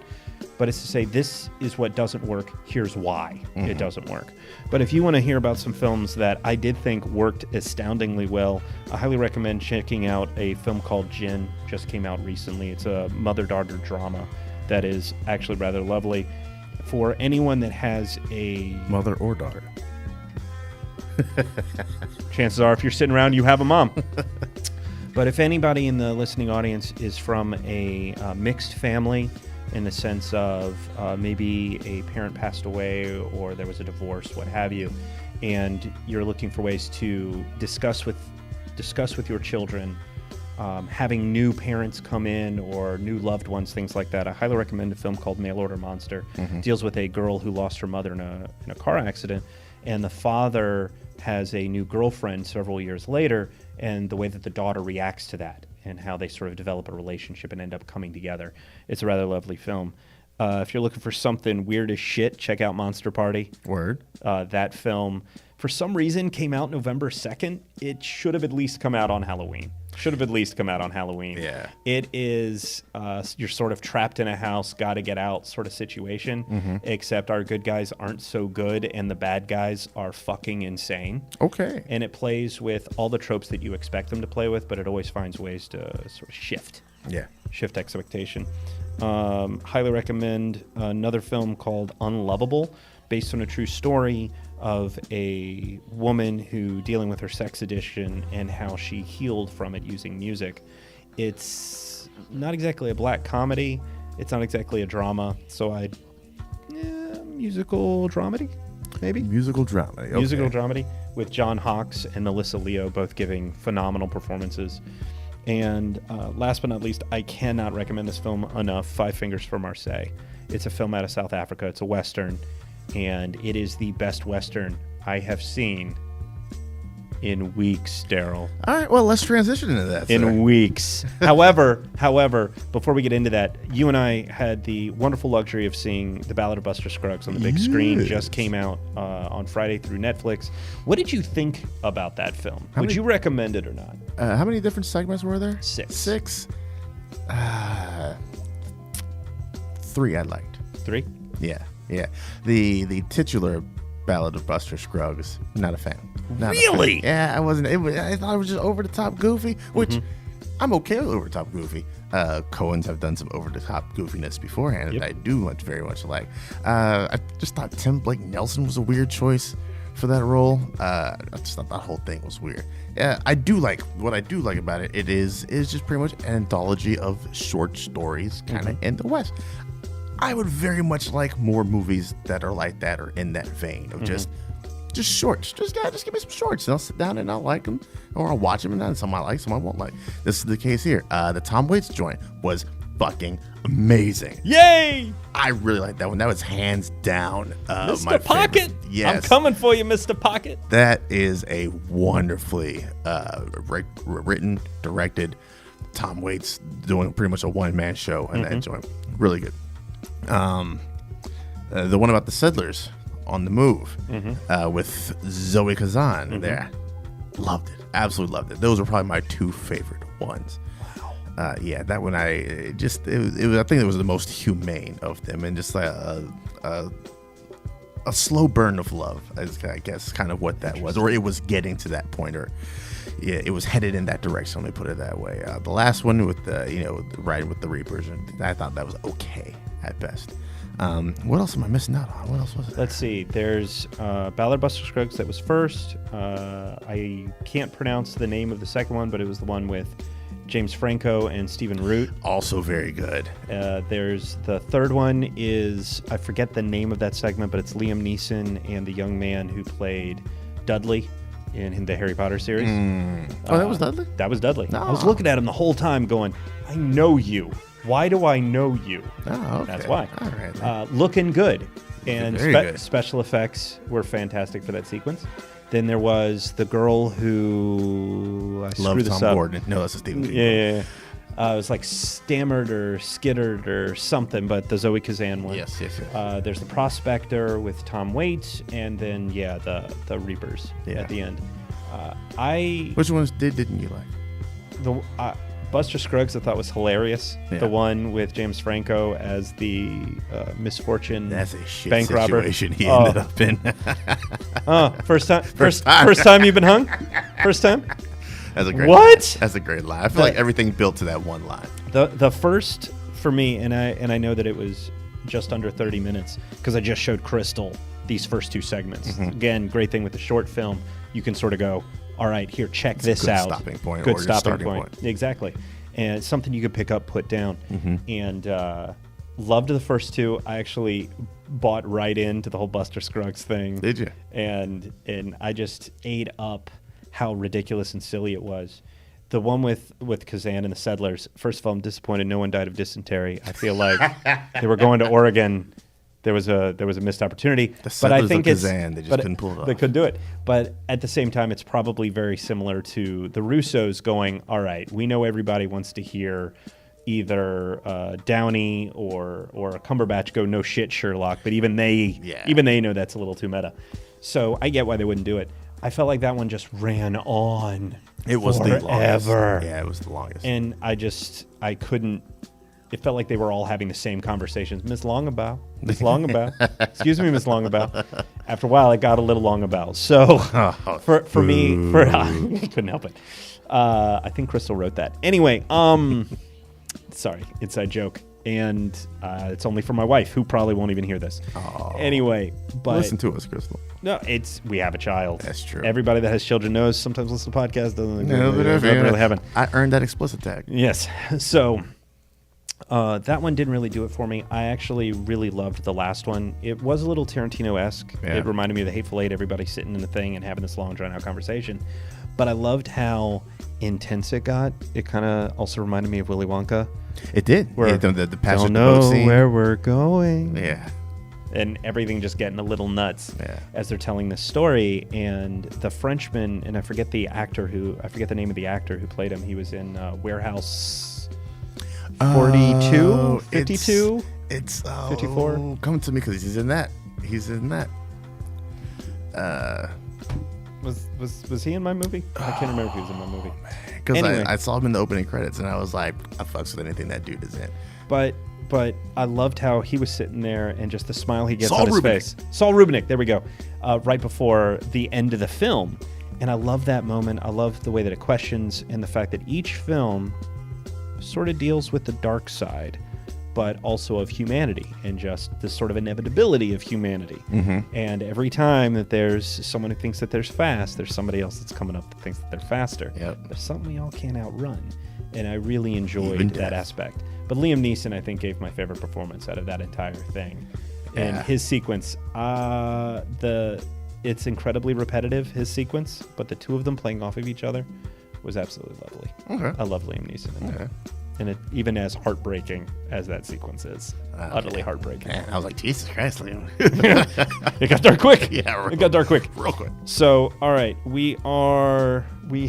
But it's to say, this is what doesn't work, here's why it doesn't work. But if you want to hear about some films that I did think worked astoundingly well, I highly recommend checking out a film called Gin, just came out recently. It's a mother-daughter drama that is actually rather lovely. For anyone that has a... Mother or daughter. Chances are, if you're sitting around, you have a mom. But if anybody in the listening audience is from a mixed family, in the sense of maybe a parent passed away or there was a divorce, what have you, and you're looking for ways to discuss with your children, having new parents come in or new loved ones, things like that, I highly recommend a film called Mail Order Monster. Deals with a girl who lost her mother in a car accident, and the father has a new girlfriend several years later, and the way that the daughter reacts to that and how they sort of develop a relationship and end up coming together. It's a rather lovely film. If you're looking for something weird as shit, check out Monster Party. Word. That film, for some reason, came out November 2nd. It should have at least come out on Halloween. Yeah. It is, you're sort of trapped in a house, got to get out sort of situation, except our good guys aren't so good and the bad guys are fucking insane. Okay. And it plays with all the tropes that you expect them to play with, but it always finds ways to sort of shift. Yeah. Shift expectation. Highly recommend another film called Unlovable, based on a true story of a woman who dealing with her sex addiction and how she healed from it using music. It's not exactly a black comedy. It's not exactly a drama. So musical dramedy, maybe? Musical dramedy. Okay. Musical dramedy with John Hawkes and Melissa Leo both giving phenomenal performances. And last but not least, I cannot recommend this film enough, Five Fingers for Marseille. It's a film out of South Africa. It's a Western. And it is the best Western I have seen in weeks, Daryl. All right, well, let's transition into that. In weeks. However, before we get into that, you and I had the wonderful luxury of seeing The Ballad of Buster Scruggs on the big screen. Just came out on Friday through Netflix. What did you think about that film? Would you recommend it or not? How many different segments were there? 6. 6? 3 I liked. 3? Yeah. The titular Ballad of Buster Scruggs. Not a fan. Not Really? A fan. Yeah, I wasn't. I thought it was just over the top goofy, which I'm okay with over the top goofy. Coens have done some over the top goofiness beforehand that I do very much like. I just thought Tim Blake Nelson was a weird choice for that role. I just thought that whole thing was weird. Yeah, I do like what I do like about it. It is just pretty much an anthology of short stories, kind of in the West. I would very much like more movies that are like that or in that vein of just shorts. Just give me some shorts, and I'll sit down and I'll like them, or I'll watch them, and then some I like, some I won't like. This is the case here. The Tom Waits joint was fucking amazing. Yay! I really like that one. That was hands down Mr. my Pocket. favorite. Yes. I'm coming for you, Mr. Pocket. That is a wonderfully written, directed. Tom Waits doing pretty much a one-man show in that joint. Really good. The one about the settlers on the move with Zoe Kazan there. Loved it. Absolutely loved it. Those were probably my two favorite ones. Wow. Yeah, that one it was, I think it was the most humane of them, and just like a slow burn of love, I guess, kind of what that was, or it was getting to that point, or yeah, it was headed in that direction. Let me put it that way. The last one with the riding with the Reapers, I thought that was okay at best. What else am I missing out on? What else was it? Let's see. There's Ballad of Buster Scruggs that was first. I can't pronounce the name of the second one, but it was the one with James Franco and Stephen Root. Also very good. There's the third one is, I forget the name of that segment, but it's Liam Neeson and the young man who played Dudley in the Harry Potter series. Oh, that was Dudley? That was Dudley. No. I was looking at him the whole time going, I know you. Why do I know you? Oh, okay. That's why. All right. Looking good. And good. Special effects were fantastic for that sequence. Then there was the girl who... Love Tom Gordon. No, that's a Stephen King. Yeah. It was like stammered or skittered or something, but the Zoe Kazan one. Yes. There's the Prospector with Tom Waits, and then, the Reapers at the end. Which ones didn't you like? Buster Scruggs I thought was hilarious. Yeah. The one with James Franco as the misfortune That's a shit bank situation robber. He ended up in. First time you've been hung? First time? That's a great What? Line. That's a great line. I feel like everything built to that one line. The first for me, and I know that it was just under 30 minutes because I just showed Crystal these first two segments. Again, great thing with the short film, you can sort of go, all right, here, check this out. Stopping point. Good or stopping point. Exactly. And it's something you could pick up, put down. And loved the first two. I actually bought right into the whole Buster Scruggs thing. Did you? And I just ate up how ridiculous and silly it was. The one with Kazan and the settlers, first of all, I'm disappointed no one died of dysentery. I feel like they were going to Oregon. There was a missed opportunity. But I think it's Kazan, they just couldn't pull it off. They couldn't do it. But at the same time, it's probably very similar to the Russos going, all right, we know everybody wants to hear either Downey or a Cumberbatch go, no shit, Sherlock. But even they know that's a little too meta. So I get why they wouldn't do it. I felt like that one just ran on. It was forever. the longest. Yeah, it was the longest. And I couldn't. It felt like they were all having the same conversations. Miss Longabout. Excuse me, Miss Longabout. After a while, it got a little Longabout. So for me, I couldn't help it. I think Crystal wrote that. Anyway, sorry, inside joke. And it's only for my wife, who probably won't even hear this. Oh. Anyway, but listen to us, Crystal. No, we have a child. That's true. Everybody that has children knows sometimes listen to podcasts doesn't really happen. I earned that explicit tag. Yes. So that one didn't really do it for me. I actually really loved the last one. It was a little Tarantino-esque. Yeah. It reminded me of the Hateful Eight, everybody sitting in the thing and having this long, drawn-out conversation. But I loved how intense it got. It kind of also reminded me of Willy Wonka. It did. Where the passion don't know where we're going. Yeah. And everything just getting a little nuts as they're telling this story. And the Frenchman, and I forget the name of the actor who played him. He was in Warehouse 42, 52. It's 54. Come to me because he's in that. Was he in my movie? I can't remember if he was in my movie. Because anyway. I saw him in the opening credits, and I was like, I fucks with anything that dude is in. But But I loved how he was sitting there and just the smile he gets Saul on his Rubinek. face. Saul Rubinek, there we go. Right before the end of the film. And I love that moment. I love the way that it questions and the fact that each film sort of deals with the dark side, but also of humanity and just this sort of inevitability of humanity. And every time that there's someone who thinks that there's fast, there's somebody else that's coming up that thinks that they're faster. There's something we all can't outrun. And I really enjoyed that aspect. But Liam Neeson, I think, gave my favorite performance out of that entire thing. And his sequence, it's incredibly repetitive, his sequence, but the two of them playing off of each other was absolutely lovely. I love Liam Neeson in that. And it, even as heartbreaking as that sequence is, utterly heartbreaking. Man, I was like, Jesus Christ, Liam. It got dark quick. Yeah, it got dark quick. Real quick. So, all right, we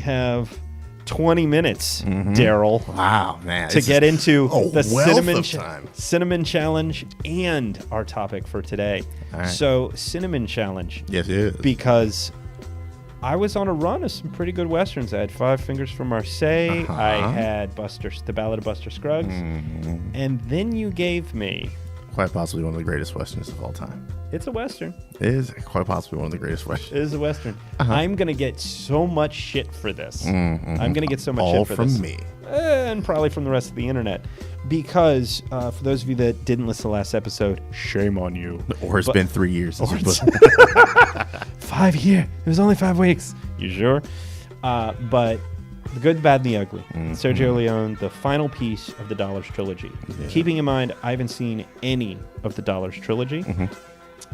have 20 minutes, Daryl. Wow, man. To get into the time. Cinnamon Challenge and our topic for today. All right. So, Cinnamon Challenge. Yes, it is. Because I was on a run of some pretty good Westerns. I had Five Fingers from Marseille. I had The Ballad of Buster Scruggs. And then you gave me... Quite possibly one of the greatest Westerns of all time. It's a Western. It is quite possibly one of the greatest Westerns. It is a Western. I'm going to get so much shit for this. I'm going to get so much shit for this. All from me. And probably from the rest of the internet. Because for those of you that didn't listen to the last episode, shame on you. Or it's been 3 years since you put 5 years. It was only 5 weeks. You sure? But The Good, the Bad, and the Ugly. Sergio Leone, the final piece of the Dollars trilogy. Yeah. Keeping in mind, I haven't seen any of the Dollars trilogy.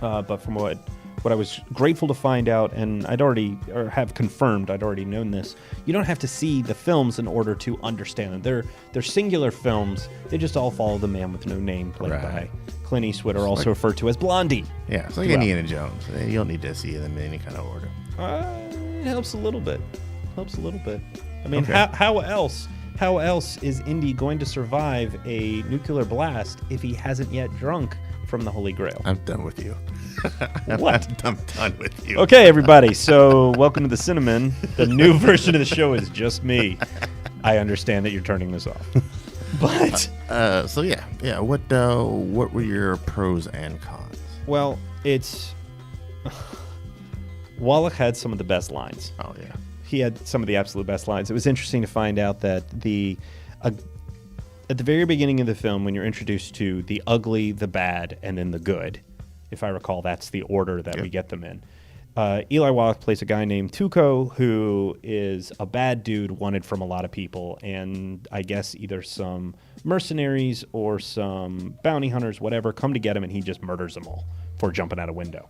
But from what I was grateful to find out, and I'd already, or have confirmed, I'd already known this, you don't have to see the films in order to understand them. They're singular films. They just all follow the man with no name, played by Clint Eastwood, or also referred to as Blondie. Yeah, it's like Indiana Jones. You don't need to see them in any kind of order. It helps a little bit. I mean, how else is Indy going to survive a nuclear blast if he hasn't yet drunk from the Holy Grail? I'm done with you. What? I'm done with you. Okay, everybody. So, welcome to the Cinnamon. The new version of the show is just me. I understand that you're turning this off. But so yeah. What were your pros and cons? Well, Wallach had some of the best lines. Oh yeah. He had some of the absolute best lines. It was interesting to find out that at the very beginning of the film, when you're introduced to the ugly, the bad, and then the good, if I recall, that's the order that we get them in. Eli Wallach plays a guy named Tuco, who is a bad dude wanted from a lot of people, and I guess either some mercenaries or some bounty hunters, whatever, come to get him, and he just murders them all for jumping out a window.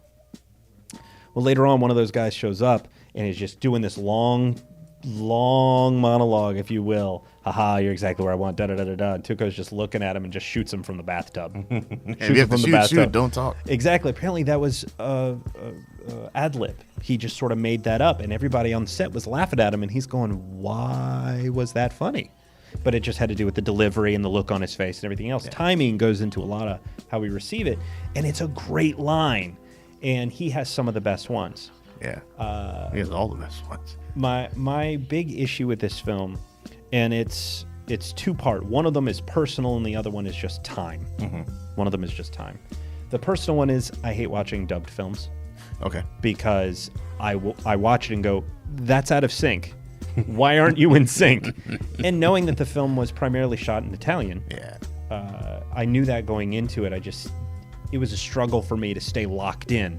Well, later on, one of those guys shows up and is just doing this long monologue, if you will. Haha, you're exactly where I want, da-da-da-da-da. And Tuco's just looking at him and just shoots him from the bathtub. Shoot, don't talk. Exactly. Apparently that was ad-lib. He just sort of made that up, and everybody on set was laughing at him, and he's going, why was that funny? But it just had to do with the delivery and the look on his face and everything else. Yeah. Timing goes into a lot of how we receive it, and it's a great line. And he has some of the best ones. Yeah, he has all the best ones. My big issue with this film, and it's two-part. One of them is personal, and the other one is just time. One of them is just time. The personal one is I hate watching dubbed films. Okay. Because I watch it and go, that's out of sync. Why aren't you in sync? And knowing that the film was primarily shot in Italian, I knew that going into it. It was a struggle for me to stay locked in.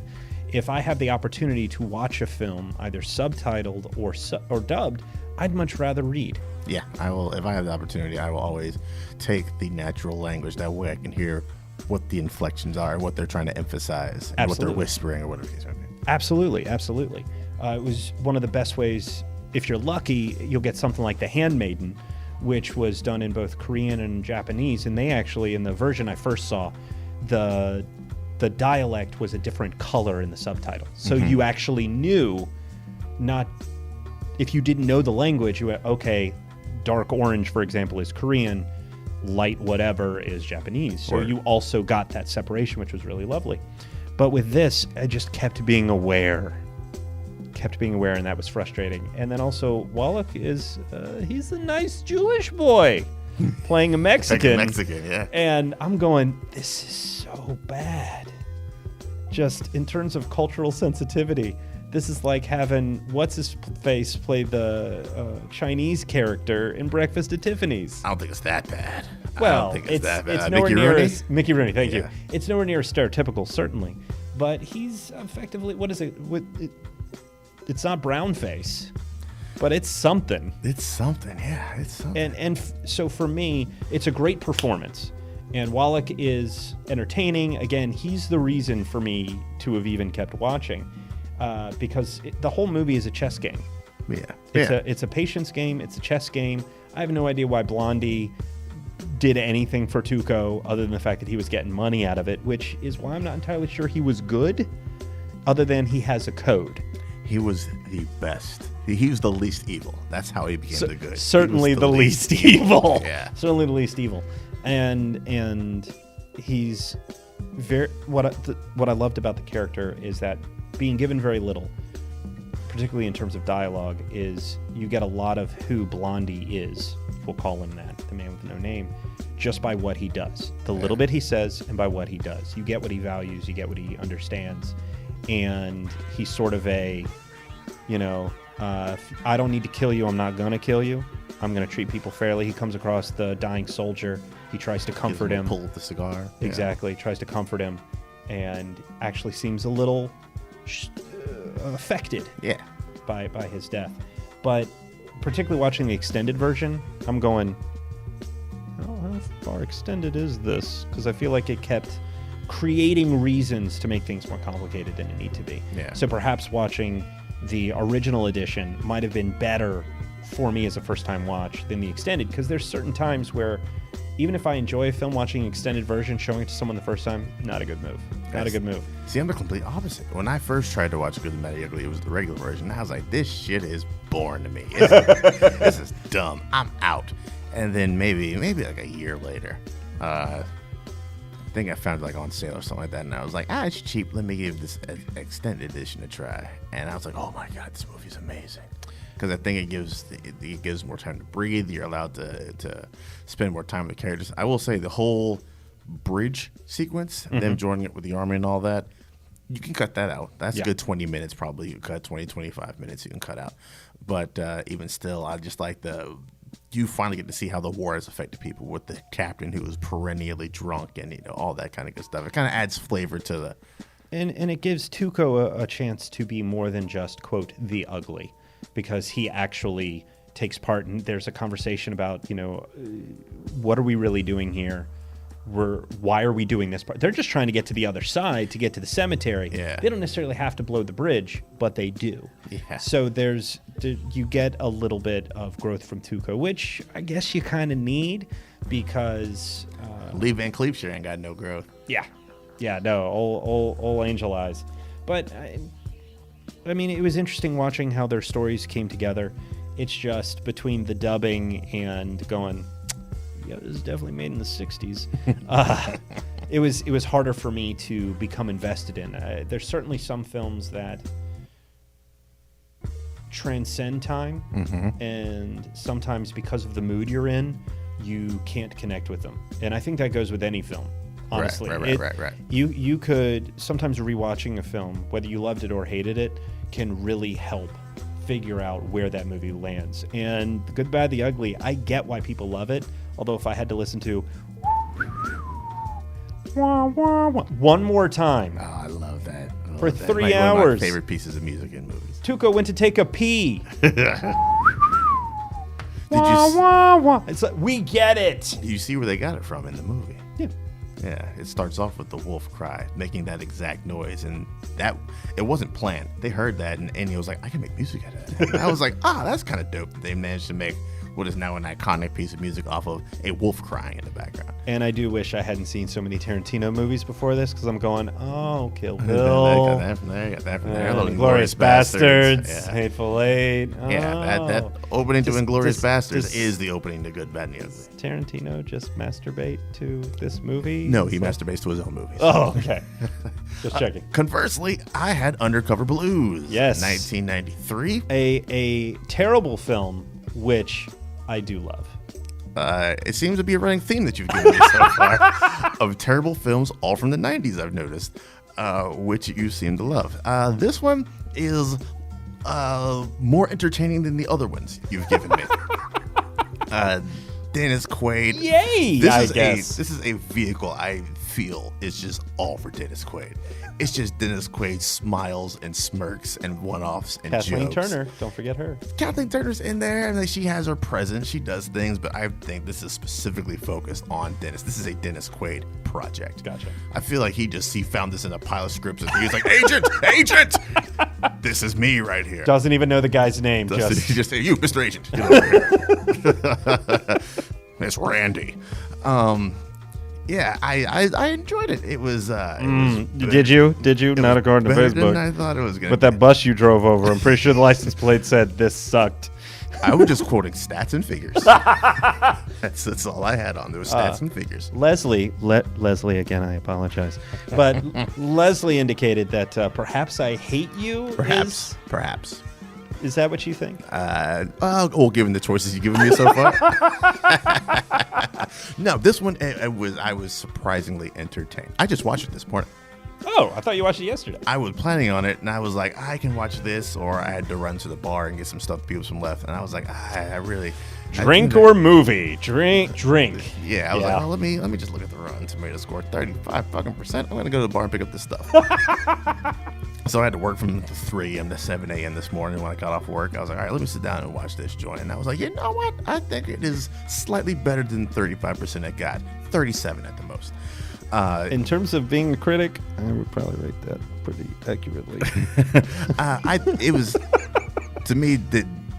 If I have the opportunity to watch a film either subtitled or dubbed, I'd much rather read. Yeah, I will. If I have the opportunity, I will always take the natural language. That way I can hear what the inflections are, what they're trying to emphasize, and what they're whispering or whatever it is. Absolutely. It was one of the best ways. If you're lucky, you'll get something like The Handmaiden, which was done in both Korean and Japanese. And they actually, in the version I first saw, the dialect was a different color in the subtitle. So you actually knew, not if you didn't know the language, you went, okay, dark orange, for example, is Korean, light whatever is Japanese. So you also got that separation, which was really lovely. But with this, I just kept being aware, and that was frustrating. And then also, Wallach he's a nice Jewish boy. playing a Mexican. Mexican, yeah. And I'm going, this is so bad. Just in terms of cultural sensitivity, this is like having what's-his-face play the Chinese character in Breakfast at Tiffany's. I don't think it's that bad. Well, I don't think it's that bad. It's nowhere Mickey near Rooney? as Mickey Rooney. Thank you. Yeah. It's nowhere near as stereotypical, certainly, but he's effectively it's not brown face, but it's something. It's something, yeah. It's something. So for me, it's a great performance. And Wallach is entertaining. Again, he's the reason for me to have even kept watching, because the whole movie is a chess game. Yeah. It's a patience game. It's a chess game. I have no idea why Blondie did anything for Tuco other than the fact that he was getting money out of it, which is why I'm not entirely sure he was good, other than he has a code. He was the best. He was the least evil. That's how he became the good. Certainly the least evil. Yeah. Certainly the least evil. And he's very what I loved about the character is that being given very little, particularly in terms of dialogue, is you get a lot of who Blondie is. We'll call him that, the man with no name, just by what he does. The little bit he says and by what he does. You get what he values, you get what he understands. And he's sort of I don't need to kill you, I'm not going to kill you. I'm going to treat people fairly. He comes across the dying soldier. He tries to comfort him. Pull the cigar. Exactly. Tries to comfort him and actually seems a little affected by his death. But particularly watching the extended version, I'm going, how far extended is this? Because I feel like it kept creating reasons to make things more complicated than it need to be. Yeah. So perhaps watching the original edition might have been better for me as a first-time watch than the extended, because there's certain times where even if I enjoy a film, watching an extended version, showing it to someone the first time, not a good move. Not a good move. See, I'm the complete opposite. When I first tried to watch Good, the Bad, the Ugly, it was the regular version. I was like, this shit is boring to me. This is dumb. I'm out. And then maybe like a year later, I think I found it like on sale or something like that, and I was like, it's cheap. Let me give this extended edition a try. And I was like, oh my god, this movie's amazing. Because I think it gives more time to breathe. You're allowed to spend more time with the characters. I will say the whole bridge sequence, them joining it with the army and all that, you can cut that out. That's a good 20 minutes probably. You can cut 20, 25 minutes you can cut out. But even still, I just like you finally get to see how the war has affected people with the captain who is perennially drunk and all that kind of good stuff. It kind of adds flavor to the... And it gives Tuco a chance to be more than just, quote, the ugly, because he actually takes part in, there's a conversation about, what are we really doing here? Why are we doing this part? They're just trying to get to the other side, to get to the cemetery. Yeah. They don't necessarily have to blow the bridge, but they do. Yeah. So you get a little bit of growth from Tuco, which I guess you kind of need, because... Lee Van Cleef sure ain't got no growth. Yeah. Yeah, no, old angel eyes. But, I mean, it was interesting watching how their stories came together. It's just between the dubbing and going... Yeah, this is definitely made in the 60s. It was harder for me to become invested in. There's certainly some films that transcend time, and sometimes because of the mood you're in, you can't connect with them. And I think that goes with any film, honestly. Right. You could, sometimes rewatching a film, whether you loved it or hated it, can really help figure out where that movie lands. And The Good, the Bad, the Ugly, I get why people love it. Although if I had to listen to one more time. Oh, I love that. For 3 like hours. One of my favorite pieces of music in movies. Tuco went to take a pee. It's like, we get it. You see where they got it from in the movie. Yeah. Yeah, it starts off with the wolf cry, making that exact noise, and that it wasn't planned. They heard that, and he was like, I can make music out of that. And I was like, that's kind of dope. They managed to make what is now an iconic piece of music off of a wolf crying in the background. And I do wish I hadn't seen so many Tarantino movies before this, because I'm going, Kill Bill. Got that from there. Inglourious Bastards. Yeah. Hateful Eight. That opening to Inglourious Bastards is the opening to Good, Bad, and the Ugly. Tarantino just masturbate to this movie? No, he masturbates to his own movies. Oh, okay. Just checking. Conversely, I had Undercover Blues. Yes. 1993. A terrible film, which I do love. It seems to be a running theme that you've given me so far of terrible films, all from the 90s, I've noticed, which you seem to love. This one is more entertaining than the other ones you've given me. Dennis Quaid. Yay! This is a vehicle I feel is just all for Dennis Quaid. It's just Dennis Quaid smiles and smirks and one-offs and Kathleen jokes. Turner, don't forget her. Kathleen Turner's in there, and she has her presence. She does things, but I think this is specifically focused on Dennis. This is a Dennis Quaid project. Gotcha. I feel like he found this in a pile of scripts, and he's like, Agent! This is me right here. Doesn't even know the guy's name. He just say, you, Mr. Agent. Get over here. It's Randy. Yeah, I enjoyed it. It was. Did you? Not according to better Facebook. than I thought it was going to But be. that bus you drove over, I'm pretty sure the license plate said this sucked. I was just quoting stats and figures. That's all I had on. There was stats and figures. Leslie again, I apologize. But Leslie indicated that perhaps I hate you. Perhaps. Is that what you think? Well, given the choices you've given me so far. No, this one I was surprisingly entertained. I just watched it this morning. Oh, I thought you watched it yesterday. I was planning on it, and I was like, I can watch this, or I had to run to the bar and get some stuff people some left, and I was like, I really Drink or movie? Drink. Yeah, I was like, well, let me just look at the Rotten Tomato score, 35%. I'm gonna go to the bar and pick up this stuff. So I had to work from 3 a.m. to 7 a.m. this morning. When I got off work, I was like, all right, let me sit down and watch this joint. And I was like, you know what? I think it is slightly better than 35% it got. 37 at the most. In terms of being a critic, I would probably rate that pretty accurately. It was, to me,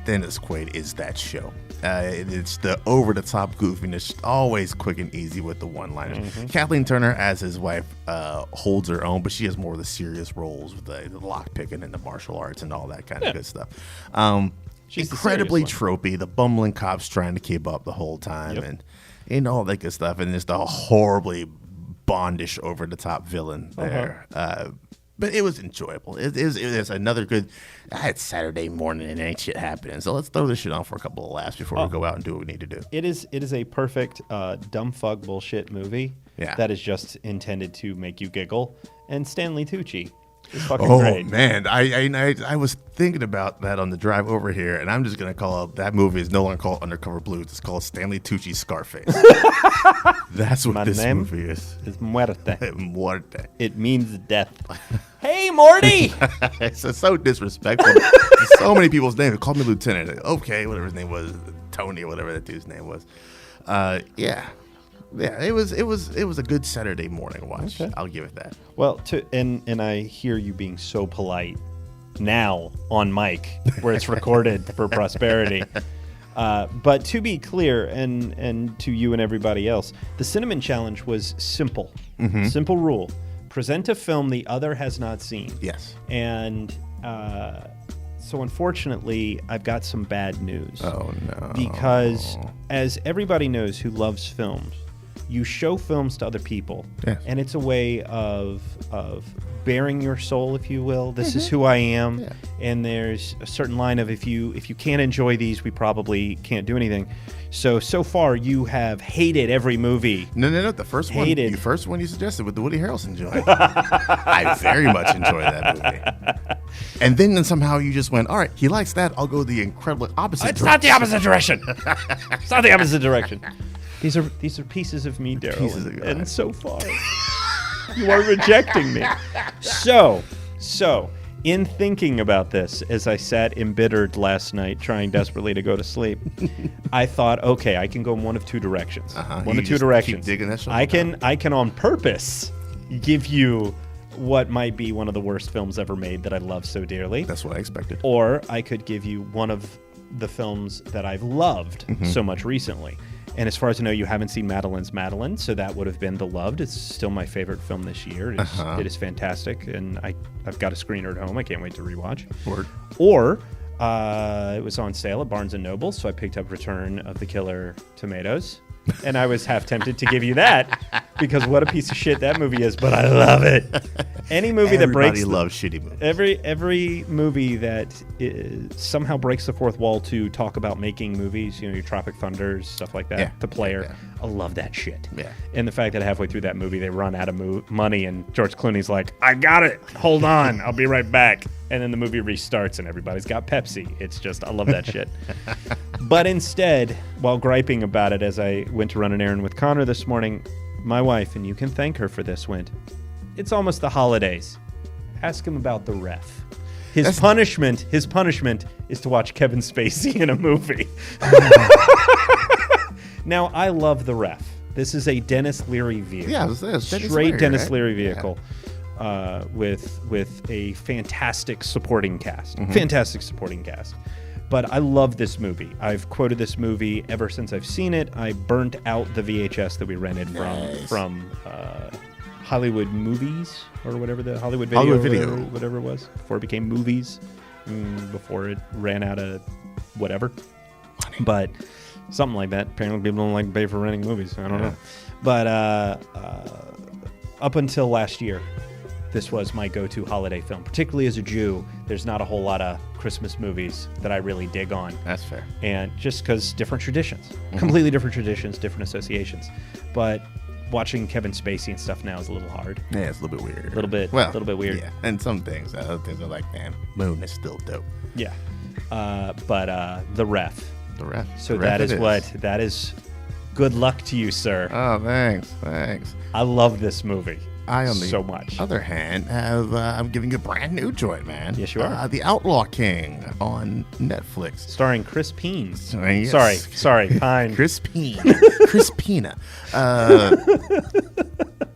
Dennis Quaid is that show. It's the over-the-top goofiness, always quick and easy with the one-liners. Mm-hmm. Kathleen Turner, as his wife, holds her own, but she has more of the serious roles with the lock-picking and the martial arts and all that kind of good stuff. She's incredibly tropey. The bumbling cops trying to keep up the whole time, and all that good stuff. And it's the horribly Bondish, over-the-top villain there. But it was enjoyable. It is another good. It's Saturday morning and ain't shit happening. So let's throw this shit on for a couple of laughs before we go out and do what we need to do. It is a perfect dumb fuck bullshit movie. Yeah. That is just intended to make you giggle. And Stanley Tucci is fucking Oh great. man, I was thinking about that on the drive over here, and I'm just gonna call it, that movie is no longer called Undercover Blues. It's called Stanley Tucci's Scarface. That's what this movie is. It's Muerte. Muerte. It means death. Hey, Morty! It's so disrespectful. So many people's names. Call me Lieutenant. Okay, whatever his name was, Tony, or whatever that dude's name was. Yeah, it was a good Saturday morning watch. Okay. I'll give it that. Well, and I hear you being so polite now on mic, where it's recorded for prosperity. But to be clear, and to you and everybody else, the Cine Men Challenge was simple. Mm-hmm. Simple rule. Present a film the other has not seen. Yes. And so unfortunately, I've got some bad news. Oh, no. Because as everybody knows who loves films, you show films to other people. Yes. And it's a way of bearing your soul, if you will. This is who I am. Yeah. And there's a certain line of, if you can't enjoy these, we probably can't do anything. So far you have hated every movie. No. The first one you suggested with the Woody Harrelson joint. I very much enjoyed that movie. And then somehow you just went, all right, he likes that. I'll go the incredibly opposite direction. It's not the opposite direction. It's not the opposite direction. These are pieces of me, Daryl. And so far, you are rejecting me. So, in thinking about this, as I sat embittered last night, trying desperately to go to sleep, I thought, okay, I can go in one of two directions. One of two directions. Keep digging that I can on purpose give you what might be one of the worst films ever made that I love so dearly. That's what I expected. Or I could give you one of the films that I've loved so much recently. And as far as I know, you haven't seen Madeline's Madeline, so that would have been The Loved. It's still my favorite film this year. It is fantastic, and I've got a screener at home. I can't wait to rewatch. Word. Or it was on sale at Barnes & Noble, so I picked up Return of the Killer Tomatoes. And I was half tempted to give you that because what a piece of shit that movie is, but I love it. Any movie that breaks... Everybody loves shitty movies. Every movie that somehow breaks the fourth wall to talk about making movies, your Tropic Thunders, stuff like that, Yeah. The Player, Yeah. I love that shit. Yeah. And the fact that halfway through that movie, they run out of money and George Clooney's like, I got it. Hold on. I'll be right back. And then the movie restarts and everybody's got Pepsi. It's just, I love that shit. But instead, while griping about it as I went to run an errand with Connor this morning, my wife, and you can thank her for this, went, it's almost the holidays. Ask him about The Ref. His punishment is to watch Kevin Spacey in a movie. Now, I love The Ref. This is a Dennis Leary vehicle. Yeah, it's straight Dennis right? Leary vehicle. With a fantastic supporting cast. Mm-hmm. Fantastic supporting cast. But I love this movie. I've quoted this movie ever since I've seen it. I burnt out the VHS that we rented from Hollywood Movies or whatever the Hollywood Video. Whatever it was before it became movies, before it ran out of whatever. But something like that. Apparently people don't like to pay for renting movies. I don't know. But up until last year, this was my go-to holiday film. Particularly as a Jew, there's not a whole lot of Christmas movies that I really dig on. That's fair. And just because different traditions, completely different traditions, different associations. But watching Kevin Spacey and stuff now is a little hard. Yeah, it's a little bit weird. A little bit weird. Yeah, and some things, other things are like, man, Moon is still dope. Yeah. But The Ref. The Ref. So The Ref that is good luck to you, sir. Oh, thanks. I love this movie. I, on the so much. other hand, I'm giving you a brand new joint, man. Yes, you are. The Outlaw King on Netflix. Starring Chris Pine. Yes. Sorry, Pine. Chris Pine. Chris Pina.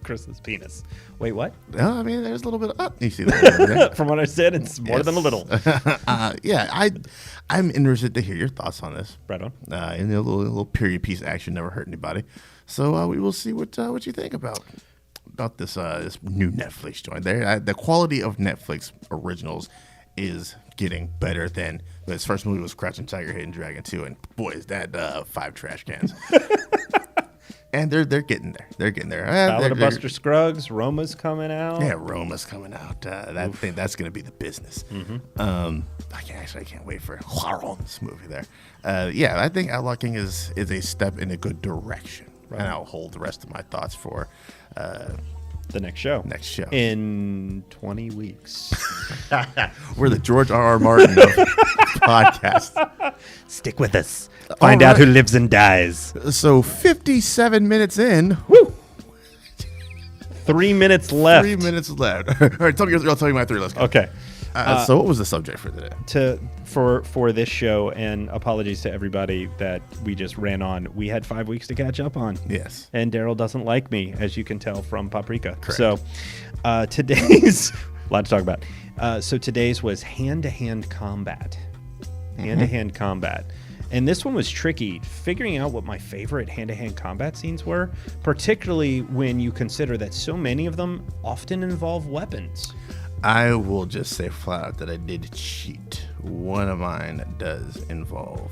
Chris's penis. Wait, what? I mean, there's a little bit of... you see that? From what I said, it's more than a little. Yeah, I'm interested to hear your thoughts on this. Right on. In a little period piece action never hurt anybody. So we will see what you think about this new Netflix joint. The quality of Netflix originals is getting better than his first movie was Crouching Tiger, Hidden Dragon 2, and boy, is that 5 trash cans. And they're getting there. They're getting there. Ballad of Buster Scruggs. Roma's coming out. Yeah, Roma's coming out. That's going to be the business. Mm-hmm. I can't wait for this movie there. Yeah, I think Outlaw King is a step in a good direction. Right. And I'll hold the rest of my thoughts for the next show. In 20 weeks. We're the George R.R. Martin of podcast. Stick with us. Find out who lives and dies. So 57 minutes in. 3 minutes left. 3 minutes left. All right, I'll tell you my 3. Let's go. Okay. So what was the subject for today? For this show, and apologies to everybody that we just ran on, we had 5 weeks to catch up on. Yes. And Daryl doesn't like me, as you can tell from Paprika. Correct. So today's, a lot to talk about. So today's was hand-to-hand combat. Hand-to-hand combat. And this one was tricky, figuring out what my favorite hand-to-hand combat scenes were, particularly when you consider that so many of them often involve weapons. I will just say flat out that I did cheat. One of mine does involve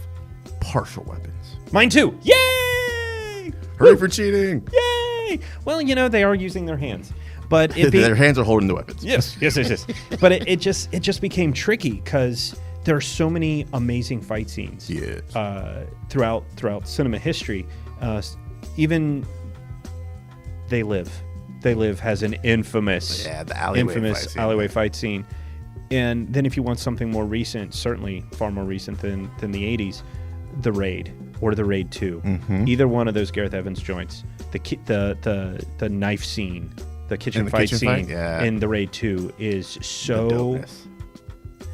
partial weapons. Mine too. Yay! Hooray for cheating! Yay! Well, they are using their hands, but their hands are holding the weapons. Yes. But it just became tricky because there are so many amazing fight scenes. Yes. Throughout cinema history, even They Live. They Live has an infamous alleyway fight scene. And then if you want something more recent, certainly far more recent than the 80s, The Raid or The Raid 2. Mm-hmm. Either one of those Gareth Evans joints, the knife scene, the kitchen fight scene in The Raid 2 is so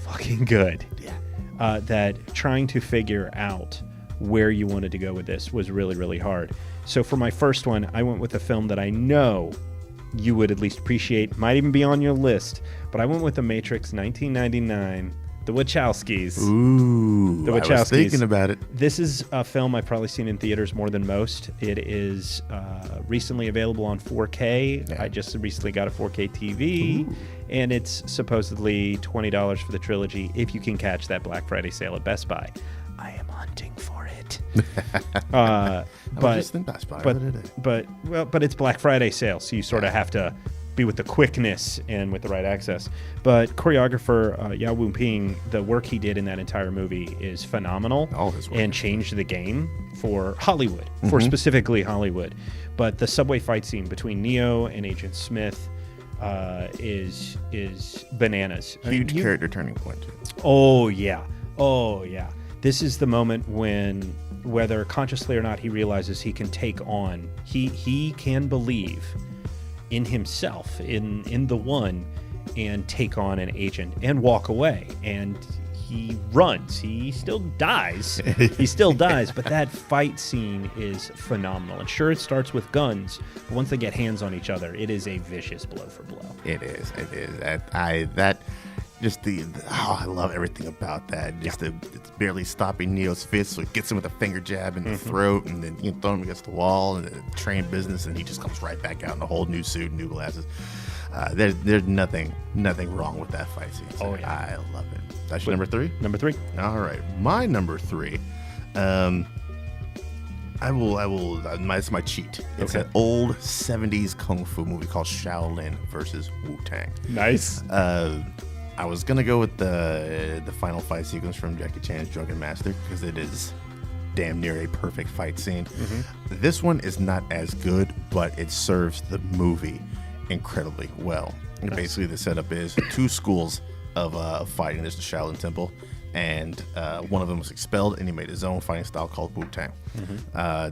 fucking good. Yeah. That trying to figure out where you wanted to go with this was really, really hard. So for my first one, I went with a film that I know you would at least appreciate, might even be on your list, but I went with The Matrix 1999, The Wachowskis. Ooh, The Wachowskis. I was thinking about it. This is a film I've probably seen in theaters more than most. It is recently available on 4K. Yeah. I just recently got a 4K TV, and it's supposedly $20 for the trilogy if you can catch that Black Friday sale at Best Buy. I am hunting. waiting for it. I was just in Best Buy the other day. But it's Black Friday sale, so you sort of have to be with the quickness and with the right access. But choreographer Yao Wu-ping, the work he did in that entire movie is phenomenal. All his work. And changed the game for Hollywood, for specifically Hollywood. But the subway fight scene between Neo and Agent Smith is bananas. Huge character turning point, too. Oh, yeah. This is the moment when, whether consciously or not, he realizes he can take on, he can believe in himself, in the one, and take on an agent and walk away. And he runs. He still dies. But that fight scene is phenomenal. And sure, it starts with guns, but once they get hands on each other, it is a vicious blow for blow. It is. I love everything about that. It's barely stopping Neo's fist, so it gets him with a finger jab in the throat, and then you throw him against the wall, and the train business, and he just comes right back out in a whole new suit, new glasses. There's nothing wrong with that fight scene. So I love it. That's your number 3? Number 3. All right, my number 3. It's my cheat. It's an old 70s kung fu movie called Shaolin versus Wu-Tang. Nice. I was gonna go with the final fight sequence from Jackie Chan's Drunken Master because it is damn near a perfect fight scene. This one is not as good, but it serves the movie incredibly well. Nice. Basically, the setup is 2 schools of fighting. There's the Shaolin Temple, and one of them was expelled, and he made his own fighting style called Wu-Tang.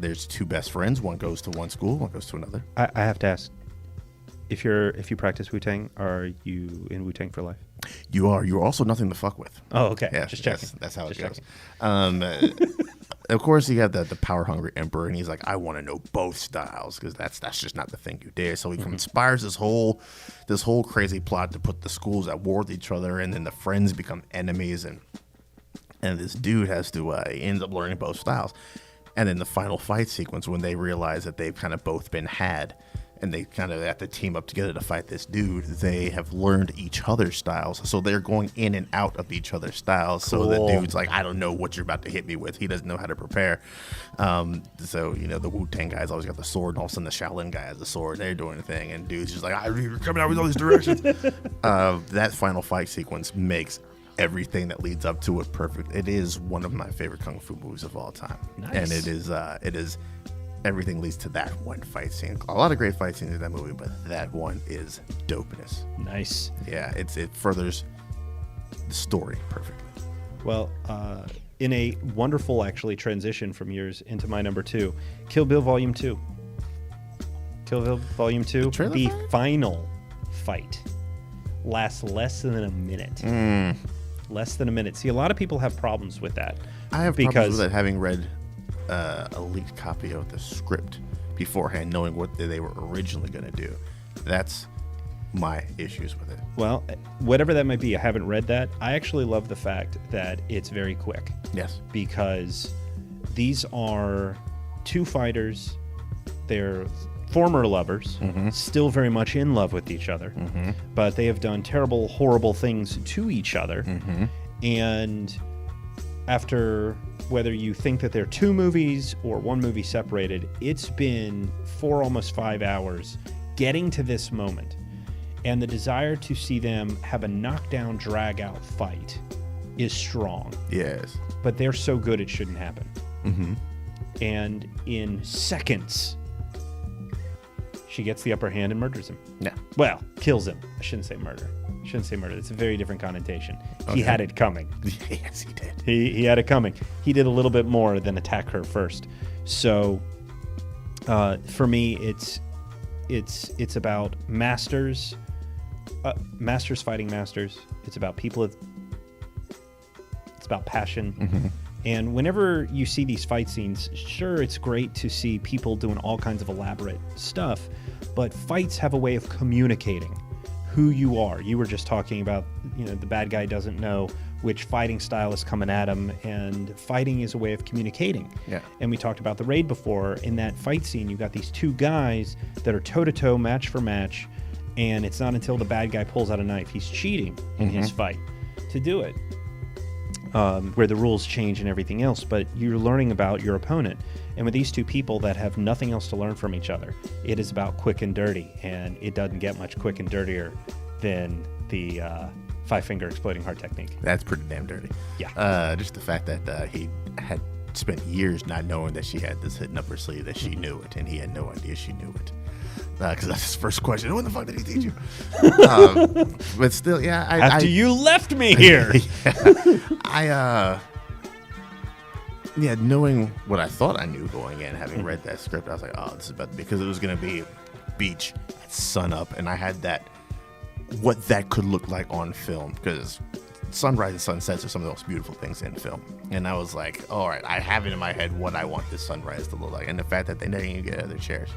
There's 2 best friends. One goes to one school, one goes to another. I have to ask, if you practice Wu-Tang, are you in Wu-Tang for life? You are. You're also nothing to fuck with. Oh, okay. Yeah, just checking. That's how it goes. Of course, you have the power hungry emperor, and he's like, I want to know both styles because that's just not the thing you did. So he conspires this whole crazy plot to put the schools at war with each other, and then the friends become enemies, and this dude has to he ends up learning both styles. And then the final fight sequence when they realize that they've kind of both been had, and they kind of have to team up together to fight this dude. They have learned each other's styles, so they're going in and out of each other's styles. Cool. So the dude's like, I don't know what you're about to hit me with. He doesn't know how to prepare. So the Wu-Tang guy's always got the sword, and all of a sudden the Shaolin guy has the sword. They're doing a thing, and dude's just like, you're coming out with all these directions. That final fight sequence makes everything that leads up to it perfect. It is one of my favorite kung fu movies of all time. Nice. And it is. Everything leads to that one fight scene. A lot of great fight scenes in that movie, but that one is dopeness. Nice. Yeah, it furthers the story perfectly. Well, in a wonderful, actually, transition from yours into my number 2, Kill Bill Volume 2. Kill Bill Volume 2, the final fight lasts less than a minute. Less than a minute. See, a lot of people have problems with that. I have problems with that, having read a leaked copy of the script beforehand, knowing what they were originally going to do. That's my issues with it. Well, whatever that might be, I haven't read that. I actually love the fact that it's very quick. Yes. Because these are 2 fighters. They're former lovers, still very much in love with each other, but they have done terrible, horrible things to each other. And after, whether you think that they're 2 movies or 1 movie separated, it's been 4, almost 5 hours getting to this moment. And the desire to see them have a knockdown, drag-out fight is strong. Yes. But they're so good it shouldn't happen. And in seconds, she gets the upper hand and murders him. Yeah. Well, kills him. I shouldn't say murder. It's a very different connotation. Okay. He had it coming. Yes, he did. He had it coming. He did a little bit more than attack her first. So, for me, it's about masters fighting masters. It's about people. It's about passion. And whenever you see these fight scenes, sure, it's great to see people doing all kinds of elaborate stuff, but fights have a way of communicating who you are. You were just talking about, the bad guy doesn't know which fighting style is coming at him, and fighting is a way of communicating. Yeah. And we talked about the raid before. In that fight scene, you've got these 2 guys that are toe-to-toe, match for match, and it's not until the bad guy pulls out a knife, he's cheating in his fight to do it. where the rules change and everything else, but you're learning about your opponent. And with these two people that have nothing else to learn from each other, it is about quick and dirty, and it doesn't get much quick and dirtier than the five-finger exploding heart technique. That's pretty damn dirty. Yeah. Just the fact that he had spent years not knowing that she had this hidden up her sleeve, that she knew it, and he had no idea she knew it. Because that's his first question. What the fuck did he teach you? But still, yeah. After you left me here. Yeah, knowing what I thought I knew going in, having read that script, I was like, oh, this is about, because it was going to be beach at sun up, and I had what that could look like on film, because sunrise and sunsets are some of the most beautiful things in film. And I was like, all right, I have it in my head what I want this sunrise to look like, and the fact that they didn't even get other chairs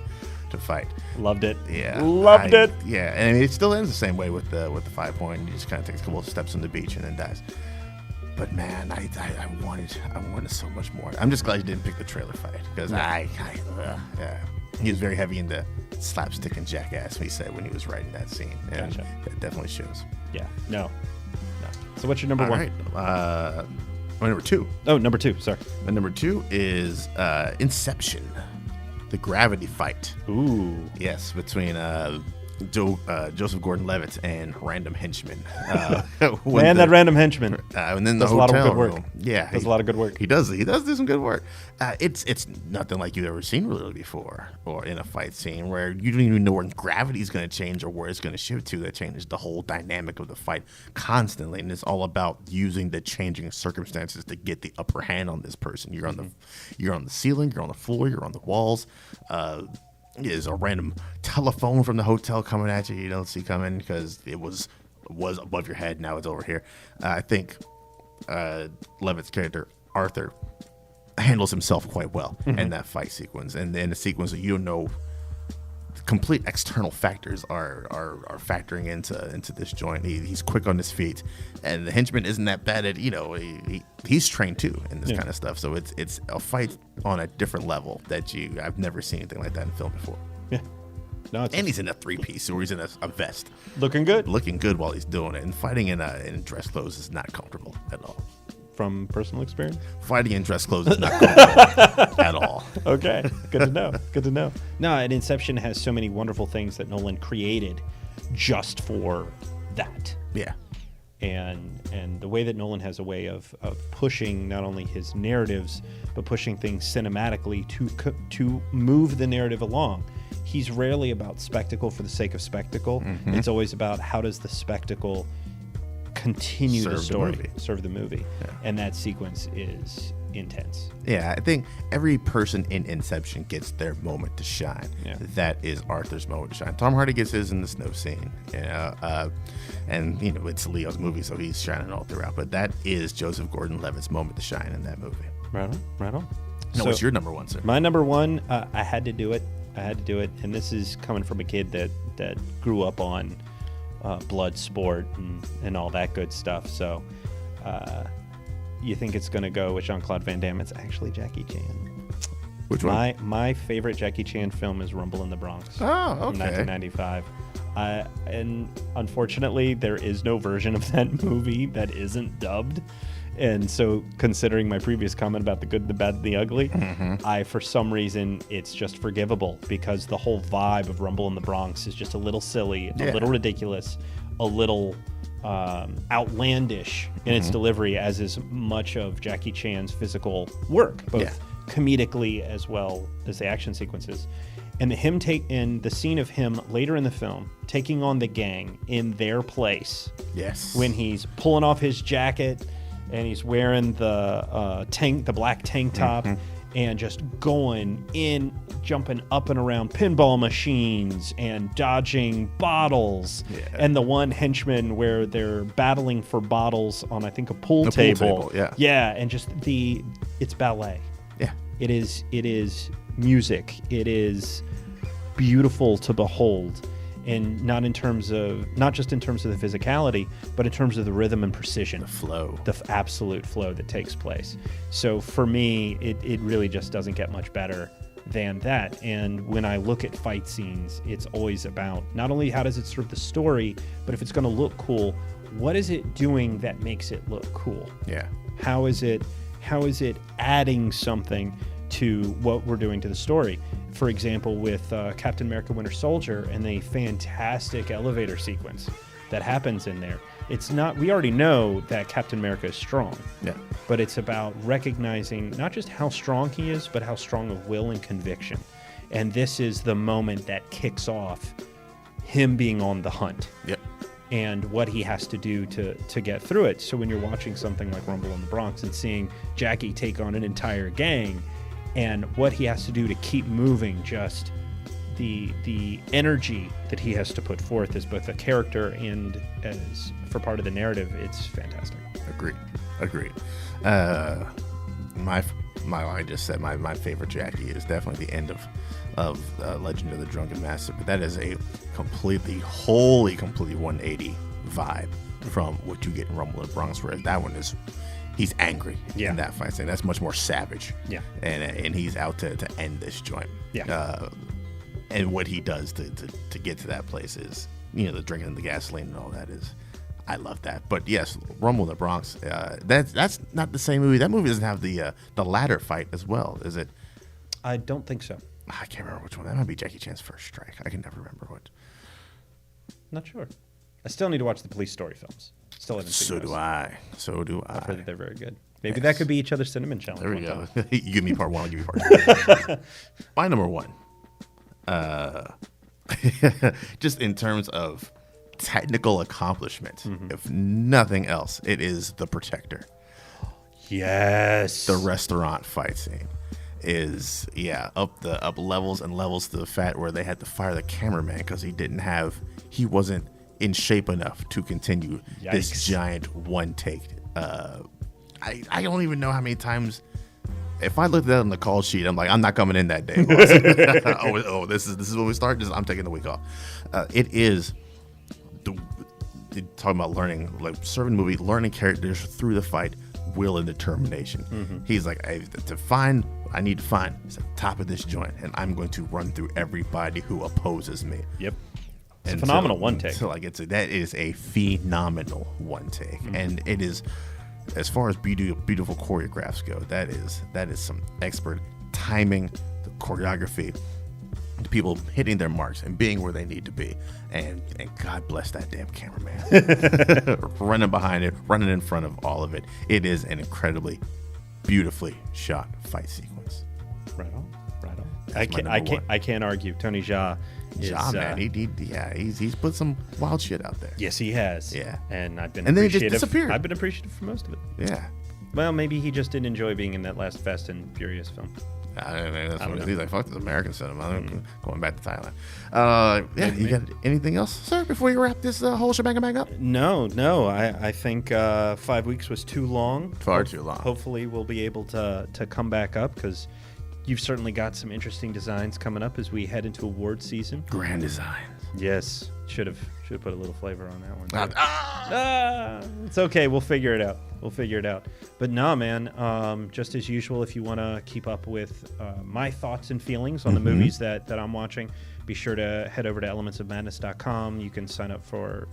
to fight. Loved it. Yeah. Loved it. Yeah, and I mean, it still ends the same way with the 5 point. He just kind of takes a couple of steps on the beach and then dies. But man, I wanted so much more. I'm just glad you didn't pick the trailer fight, because he was very heavy into slapstick and jackass, he said, when he was writing that scene. And Gotcha. That definitely shows. Yeah. No. So what's your number one? All right. My number two. Oh, number two. Sorry. My number two is Inception, the gravity fight. Ooh. Yes, between Joseph Gordon-Levitt and random henchman. That random henchman. And then the does a lot of hotel good work. room. Yeah, Does a lot of good work. He does do some good work. It's nothing like you've ever seen really before, or in a fight scene where you don't even know where gravity's going to change or where it's going to shift to. That changes the whole dynamic of the fight constantly, and it's all about using the changing circumstances to get the upper hand on this person. You're on the ceiling, you're on the floor, you're on the walls. There's a random telephone from the hotel coming at you don't see coming, because it was above your head, now it's over here. I think Levitt's character Arthur handles himself quite well in that fight sequence, and in a sequence that you don't know, complete external factors are factoring into this joint. He's quick on his feet, and the henchman isn't that bad at, he's trained too in this kind of stuff. So it's a fight on a different level that I've never seen anything like that in film before. Yeah. No, And he's in a 3-piece, or he's in a vest, looking good. looking good while he's doing it. And fighting in dress clothes is not comfortable at all. From personal experience? Fighting in dress clothes is not comfortable at all. Okay, good to know. Good to know. No, and Inception has so many wonderful things that Nolan created just for that. Yeah. And the way that Nolan has a way of pushing not only his narratives, but pushing things cinematically to move the narrative along. He's rarely about spectacle for the sake of spectacle. Mm-hmm. It's always about how does the spectacle continue the story, serve the movie. Yeah. And that sequence is intense. Yeah, I think every person in Inception gets their moment to shine. Yeah. That is Arthur's moment to shine. Tom Hardy gets his in the snow scene, and it's Leo's movie, so he's shining all throughout. But that is Joseph Gordon-Levitt's moment to shine in that movie. Right on. No, So, what's your number one, sir? my number one, I had to do it. And this is coming from a kid that grew up on blood sport and all that good stuff. So you think it's going to go with Jean-Claude Van Damme. It's actually Jackie Chan. Which one? My favorite Jackie Chan film is Rumble in the Bronx. Oh, okay. From 1995. And unfortunately, there is no version of that movie that isn't dubbed. And so, considering my previous comment about the good, the bad, and the ugly, for some reason, it's just forgivable, because the whole vibe of Rumble in the Bronx is just a little silly, a little ridiculous, a little outlandish in its delivery, as is much of Jackie Chan's physical work, both comedically as well as the action sequences. And the scene of him later in the film taking on the gang in their place. Yes. When he's pulling off his jacket and he's wearing the black tank top and just going in, jumping up and around pinball machines and dodging bottles. Yeah. And the one henchman where they're battling for bottles on, I think, a pool table. Yeah, and just it's ballet. Yeah. It is music. It is beautiful to behold. And not just in terms of the physicality, but in terms of the rhythm and precision. The flow. The absolute flow that takes place. So for me, it really just doesn't get much better than that. And when I look at fight scenes, it's always about not only how does it serve the story, but if it's going to look cool, what is it doing that makes it look cool? Yeah. How is it adding something to what we're doing to the story? For example, with Captain America Winter Soldier and the fantastic elevator sequence that happens in there. It's not, we already know that Captain America is strong. Yeah. But it's about recognizing not just how strong he is, but how strong of will and conviction. And this is the moment that kicks off him being on the hunt. Yep. And what he has to do to get through it. So when you're watching something like Rumble in the Bronx and seeing Jackie take on an entire gang, and what he has to do to keep moving, just the energy that he has to put forth as both a character and as for part of the narrative, it's fantastic. Agreed. I just said my favorite Jackie is definitely the end of Legend of the Drunken Master, but that is a completely 180 vibe from what you get in Rumble in the Bronx, whereas that one is he's angry in that fight scene. That's much more savage. Yeah. And he's out to end this joint. Yeah. And what he does to get to that place is, the drinking and the gasoline and all that is, I love that. But yes, Rumble in the Bronx, that's not the same movie. That movie doesn't have the ladder fight as well, is it? I don't think so. I can't remember which one. That might be Jackie Chan's First Strike. I can never remember what. Not sure. I still need to watch the Police Story films. Still haven't seen those. So do I. I've heard that they're very good. Maybe that could be each other's Cine Men challenge. There we go. You give me part one, I'll give you part two. My number one. Just in terms of technical accomplishment, if nothing else, it is The Protector. Yes. The restaurant fight scene is up levels and levels to the fact where they had to fire the cameraman because he wasn't in shape enough to continue this giant one take. I don't even know how many times. If I looked at that on the call sheet, I'm like, I'm not coming in that day. This is when we start. I'm taking the week off. It is talking about learning, like serving movie, learning characters through the fight, will and determination. He's like, I need to find it's at the top of this joint, and I'm going to run through everybody who opposes me. Yep. It's a phenomenal one take. So that is a phenomenal one take, and it is, as far as beautiful choreographs go, that is some expert timing, the choreography, the people hitting their marks and being where they need to be, and God bless that damn cameraman running behind it, running in front of all of it. It is an incredibly beautifully shot fight sequence. Right on. I can't argue. Tony Jaa. Man, he's put some wild shit out there. Yes, he has. Yeah, and I've been then appreciative. It just disappeared. I've been appreciative for most of it. Yeah. Well, maybe he just didn't enjoy being in that last Fast and Furious film. That's what he's like. Fuck this American cinema. I'm going back to Thailand. You got anything else, sir, before you wrap this whole shebang back up? No. I think 5 weeks was too long. Far too long. Hopefully, we'll be able to come back up because you've certainly got some interesting designs coming up as we head into award season. Grand designs. Yes. Should have put a little flavor on that one. It's okay. We'll figure it out. But no, man, just as usual, if you want to keep up with my thoughts and feelings on the movies that I'm watching, be sure to head over to elementsofmadness.com. You can sign up for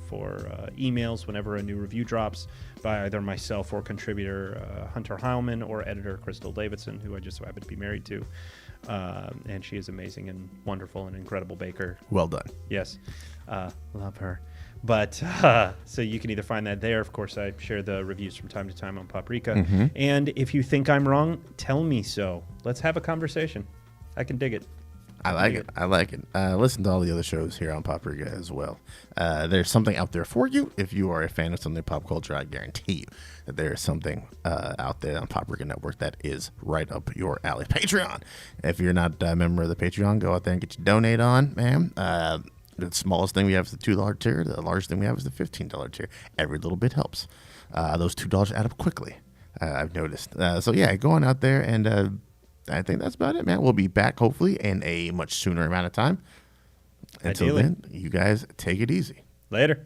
emails whenever a new review drops by either myself or contributor Hunter Heilman or editor Crystal Davidson, who I just so happen to be married to. And she is amazing and wonderful and incredible baker. Well done. Yes. Love her. But so you can either find that there. Of course, I share the reviews from time to time on Paprika. And if you think I'm wrong, tell me so. Let's have a conversation. I can dig it. I like it. Listen to all the other shows here on Paprika as well. There's something out there for you. If you are a fan of something pop culture, I guarantee you that there is something out there on Paprika Network that is right up your alley. Patreon. If you're not a member of the Patreon, go out there and get your donate on, man. The smallest thing we have is the $2 tier. The largest thing we have is the $15 tier. Every little bit helps. Those $2 add up quickly, I've noticed. So yeah, go on out there, and I think that's about it, man. We'll be back hopefully in a much sooner amount of time. Until then, you guys take it easy. Later.